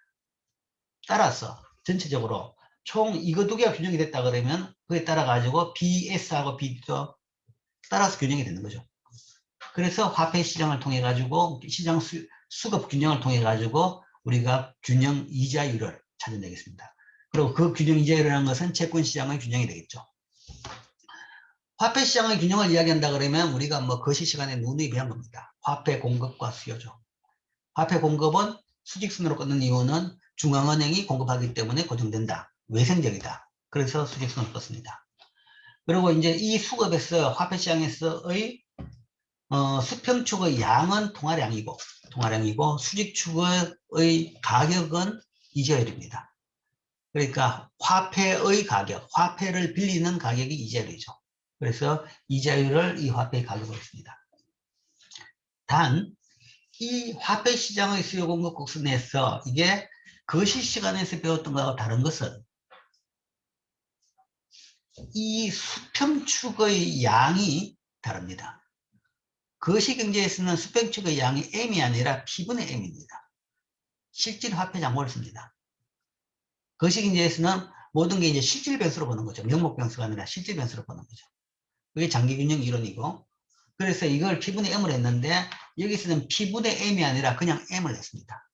따라서 전체적으로 총 이거 두 개가 균형이 됐다 그러면 그에 따라 가지고 BS하고 BD도 따라서 균형이 되는 거죠. 그래서 화폐 시장을 통해 가지고 시장 수급 균형을 통해 가지고 우리가 균형 이자율을 찾아내겠습니다. 그리고 그 균형 이자율이라는 것은 채권 시장의 균형이 되겠죠. 화폐 시장의 균형을 이야기한다 그러면 우리가 뭐 거시 시간에 누누이 배운 겁니다. 화폐 공급과 수요죠. 화폐 공급은 수직선으로 끊는 이유는 중앙은행이 공급하기 때문에 고정된다. 외생적이다. 그래서 수직선으로 껐습니다. 그리고 이제 이 수급에서 화폐 시장에서의 수평축의 양은 통화량이고 수직축의 가격은 이자율입니다. 그러니까 화폐의 가격, 화폐를 빌리는 가격이 이자율이죠. 그래서 이자율을 이 화폐의 가격으로 씁니다. 단, 이 화폐 시장의 수요 공급 곡선에서 이게 거시 시간에서 배웠던 것하고 다른 것은 이 수평축의 양이 다릅니다. 거시 경제에서는 수평축의 양이 m이 아니라 p분의 m입니다. 실질 화폐 잔고를 씁니다. 거시 경제에서는 모든 게 이제 실질 변수로 보는 거죠. 명목 변수가 아니라 실질 변수로 보는 거죠. 그게 장기균형 이론이고, 그래서 이걸 p분의 m을 했는데 여기서는 p분의 m이 아니라 그냥 m을 했습니다.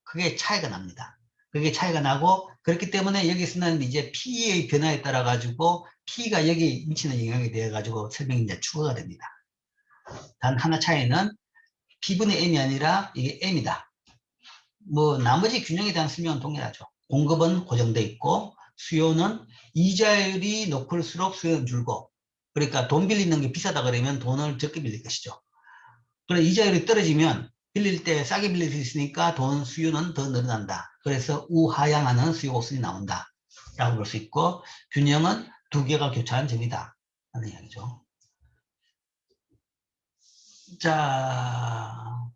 그게 차이가 납니다. 그게 차이가 나고, 그렇기 때문에 여기서는 이제 p의 변화에 따라 가지고 p가 여기 미치는 영향이 되어 가지고 설명이 이제 추가가 됩니다. 단 하나 차이는 p분의 m이 아니라 이게 m이다. 뭐 나머지 균형에 대한 설명은 동일하죠. 공급은 고정돼 있고 수요는 이자율이 높을수록 수요는 줄고, 그러니까 돈 빌리는 게 비싸다 그러면 돈을 적게 빌릴 것이죠. 그래서 이자율이 떨어지면 빌릴 때 싸게 빌릴 수 있으니까 돈 수요는 더 늘어난다. 그래서 우하향하는 수요 곡선이 나온다 라고 볼 수 있고, 균형은 두 개가 교차한 점이다 하는 이야기죠. 자,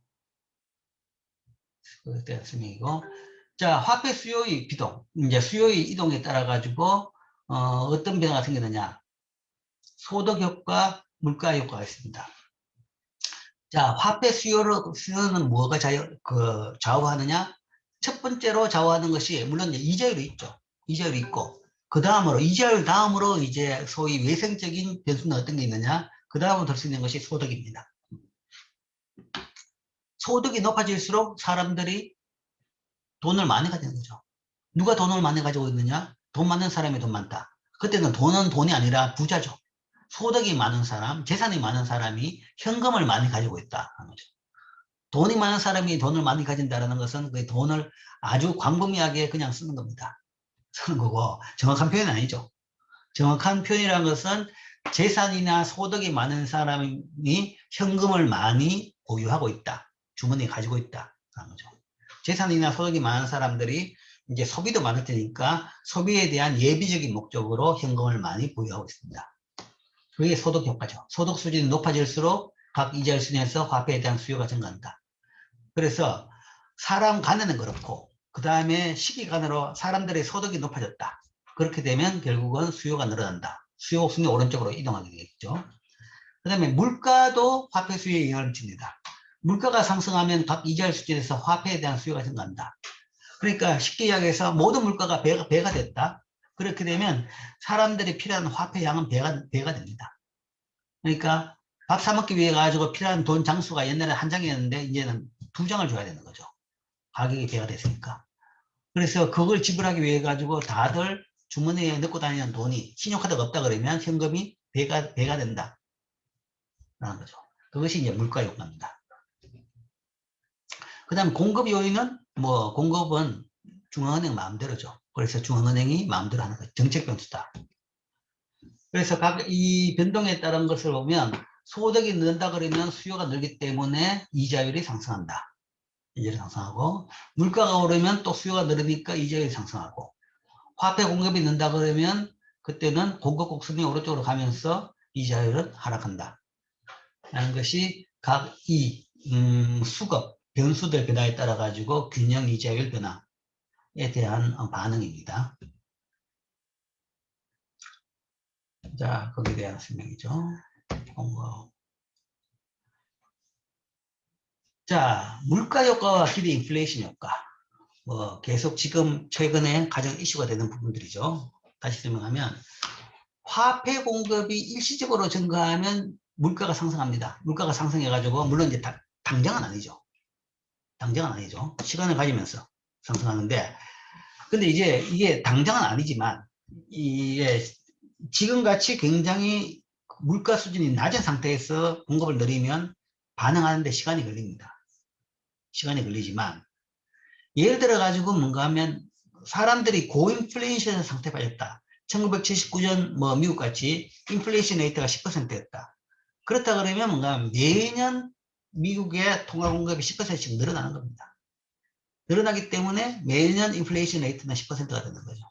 그때 설명이고, 자, 화폐 수요의 비동, 이제 수요의 이동에 따라 가지고 어떤 변화가 생기느냐? 소득 효과, 물가 효과가 있습니다. 자, 화폐 수요는 뭐가 좌우하느냐? 첫 번째로 좌우하는 것이, 물론 이제 이자율이 있죠. 이자율이 있고, 이자율 다음으로 이제 소위 외생적인 변수는 어떤 게 있느냐? 그 다음으로 들 수 있는 것이 소득입니다. 소득이 높아질수록 사람들이 돈을 많이 가지는 거죠. 누가 돈을 많이 가지고 있느냐? 돈 많은 사람이 돈 많다. 그때는 돈은 돈이 아니라 부자죠. 소득이 많은 사람, 재산이 많은 사람이 현금을 많이 가지고 있다 하는 거죠. 돈이 많은 사람이 돈을 많이 가진다는 것은 그 돈을 아주 광범위하게 그냥 쓰는 겁니다. 쓰는 거고, 정확한 표현은 아니죠. 정확한 표현이라는 것은 재산이나 소득이 많은 사람이 현금을 많이 보유하고 있다. 주머니에 가지고 있다 하는 거죠. 재산이나 소득이 많은 사람들이 이제 소비도 많을 테니까 소비에 대한 예비적인 목적으로 현금을 많이 보유하고 있습니다. 그게 소득 효과죠. 소득 수준이 높아질수록 각 이자율 수준에서 화폐에 대한 수요가 증가한다. 그래서 사람 간에는 그렇고, 그 다음에 시기 간으로 사람들의 소득이 높아졌다. 그렇게 되면 결국은 수요가 늘어난다. 수요 곱순이 오른쪽으로 이동하게 되겠죠. 그 다음에 물가도 화폐 수요에 영향을 미칩니다. 물가가 상승하면 각 이자율 수준에서 화폐에 대한 수요가 증가한다. 그러니까 쉽게 이야기해서 모든 물가가 배가 됐다. 그렇게 되면 사람들이 필요한 화폐 양은 배가 됩니다. 그러니까 밥 사 먹기 위해 가지고 필요한 돈 장수가 옛날에 한 장이었는데 이제는 2장을 줘야 되는 거죠. 가격이 배가 됐으니까. 그래서 그걸 지불하기 위해 가지고 다들 주머니에 넣고 다니는 돈이, 신용카드가 없다 그러면 현금이 배가 된다 라는 거죠. 그것이 이제 물가 효과입니다. 그 다음 공급 요인은 공급은 중앙은행 마음대로죠. 그래서 중앙은행이 마음대로 하는 거죠. 정책 변수다. 그래서 각 이 변동에 따른 것을 보면 소득이 는다 그러면 수요가 늘기 때문에 이자율이 상승한다. 이자율이 상승하고, 물가가 오르면 또 수요가 늘으니까 이자율이 상승하고, 화폐 공급이 는다 그러면 그때는 공급 곡선이 오른쪽으로 가면서 이자율은 하락한다 라는 것이 각 이 수급 변수들 변화에 따라 가지고 균형 이자율 변화에 대한 반응입니다. 자, 거기에 대한 설명이죠. 자, 물가 효과와 기대 인플레이션 효과. 계속 지금 최근에 가장 이슈가 되는 부분들이죠. 다시 설명하면, 화폐 공급이 일시적으로 증가하면 물가가 상승합니다. 물가가 상승해가지고, 물론 이제 당장은 아니죠. 당장은 아니죠. 시간을 가지면서 상승하는데, 근데 이제 이게 당장은 아니지만, 이게 지금같이 굉장히 물가 수준이 낮은 상태에서 공급을 늘리면 반응하는데 시간이 걸립니다. 시간이 걸리지만, 예를 들어 가지고 뭔가 하면 사람들이 고인플레이션 상태에 빠졌다. 1979년 미국 같이 인플레이션 레이트가 10%였다. 그렇다 그러면 뭔가 매년 미국의 통화 공급이 10%씩 늘어나는 겁니다. 늘어나기 때문에 매년 인플레이션 레이트는 10%가 되는 거죠.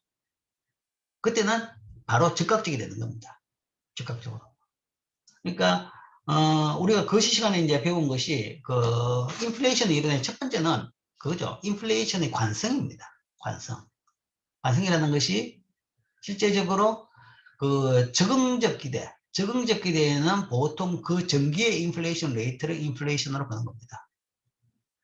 그때는 바로 즉각적이 되는 겁니다. 즉각적으로. 그러니까 우리가 그 시간에 이제 배운 것이 인플레이션이 일어나는 첫 번째는 그거죠. 인플레이션의 관성입니다. 관성. 관성이라는 것이 실제적으로 적응적 기대에는 보통 그 전기의 인플레이션 레이트를 인플레이션으로 보는 겁니다.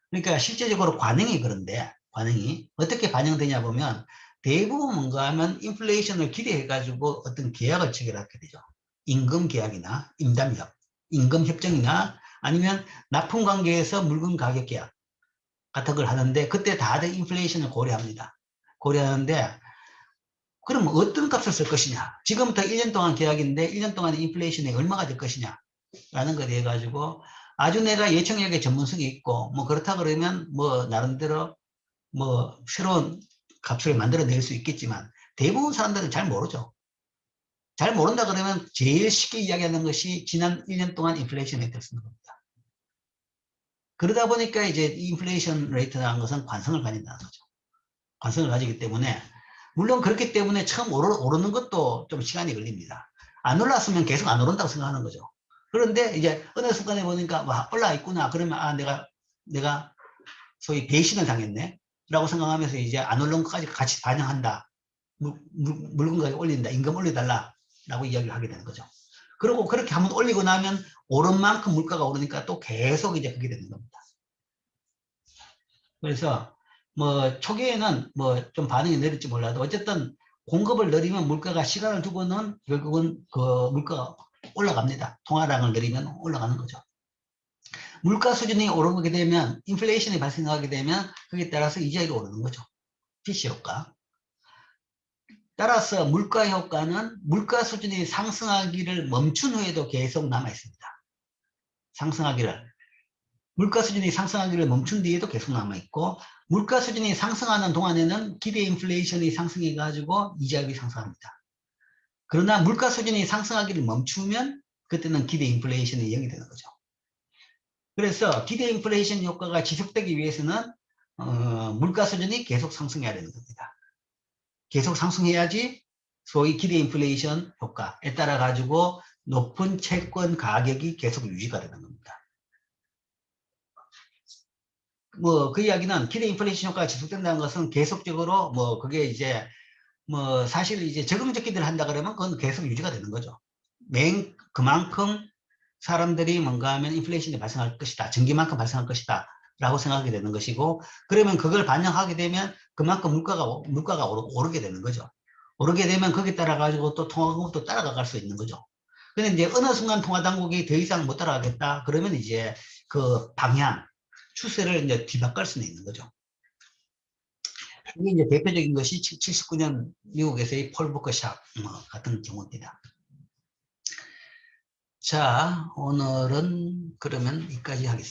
그러니까 실제적으로 관행이 그런데, 관행이 어떻게 반영되냐 보면 대부분 뭔가 하면 인플레이션을 기대해가지고 어떤 계약을 체결하게 되죠. 임금 계약이나 임담협, 임금 협정이나 아니면 납품 관계에서 물건 가격 계약 같은 걸 하는데, 그때 다들 인플레이션을 고려합니다. 고려하는데, 그럼 어떤 값을 쓸 것이냐? 지금부터 1년 동안 계약인데 1년 동안 인플레이션이 얼마가 될 것이냐? 라는 것에 대해 가지고 아주 내가 예측력의 전문성이 있고 그렇다 그러면 나름대로 새로운 값을 만들어낼 수 있겠지만, 대부분 사람들은 잘 모르죠. 잘 모른다 그러면 제일 쉽게 이야기하는 것이 지난 1년 동안 인플레이션 레이트를 쓰는 겁니다. 그러다 보니까 이제 인플레이션 레이트라는 것은 관성을 가진다는 거죠. 관성을 가지기 때문에, 물론 그렇기 때문에 처음 오르는 것도 좀 시간이 걸립니다. 안 올랐으면 계속 안 오른다고 생각하는 거죠. 그런데 이제 어느 순간에 보니까 와, 올라 있구나. 그러면 내가 소위 배신을 당했네 라고 생각하면서 이제 안 오른 것까지 같이 반영한다. 물건 가격 올린다. 임금 올려달라 라고 이야기를 하게 되는 거죠. 그리고 그렇게 한번 올리고 나면 오른 만큼 물가가 오르니까 또 계속 이제 그게 되는 겁니다. 그래서 뭐 초기에는 뭐 좀 반응이 느릴지 몰라도 어쨌든 공급을 늘리면 물가가 시간을 두고는 결국은 그 물가가 올라갑니다. 통화량을 늘리면 올라가는 거죠. 물가 수준이 오르게 되면 인플레이션이 발생하게 되면 거기에 따라서 이자율이 오르는 거죠. PC 효과. 따라서 물가 효과는 물가 수준이 상승하기를 멈춘 후에도 계속 남아 있습니다. 상승하기를. 물가 수준이 상승하기를 멈춘 뒤에도 계속 남아 있고 물가 수준이 상승하는 동안에는 기대 인플레이션이 상승해 가지고 이자율이 상승합니다. 그러나 물가 수준이 상승하기를 멈추면 그때는 기대 인플레이션이 0이 되는 거죠. 그래서 기대 인플레이션 효과가 지속되기 위해서는 물가 수준이 계속 상승해야 되는 겁니다. 계속 상승해야지 소위 기대 인플레이션 효과에 따라 가지고 높은 채권 가격이 계속 유지가 되는 겁니다. 뭐 그 이야기는 기대 인플레이션 효과가 지속된다는 것은 계속적으로 뭐 그게 이제 뭐 사실 이제 적응적기를 한다 그러면 그건 계속 유지가 되는 거죠. 그만큼 사람들이 뭔가 하면 인플레이션이 발생할 것이다. 전기만큼 발생할 것이다. 라고 생각하게 되는 것이고 그러면 그걸 반영하게 되면 그만큼 물가가 오르게 되는 거죠. 오르게 되면 거기에 따라 가지고 또 통화공급도 따라갈 수 있는 거죠. 근데 이제 어느 순간 통화당국이 더 이상 못 따라가겠다. 그러면 이제 그 방향, 추세를 이제 뒤바꿀 수는 있는 거죠. 이게 이제 대표적인 것이 79년 미국에서의 폴 보커 샵 같은 경우입니다. 자, 오늘은 그러면 여기까지 하겠습니다.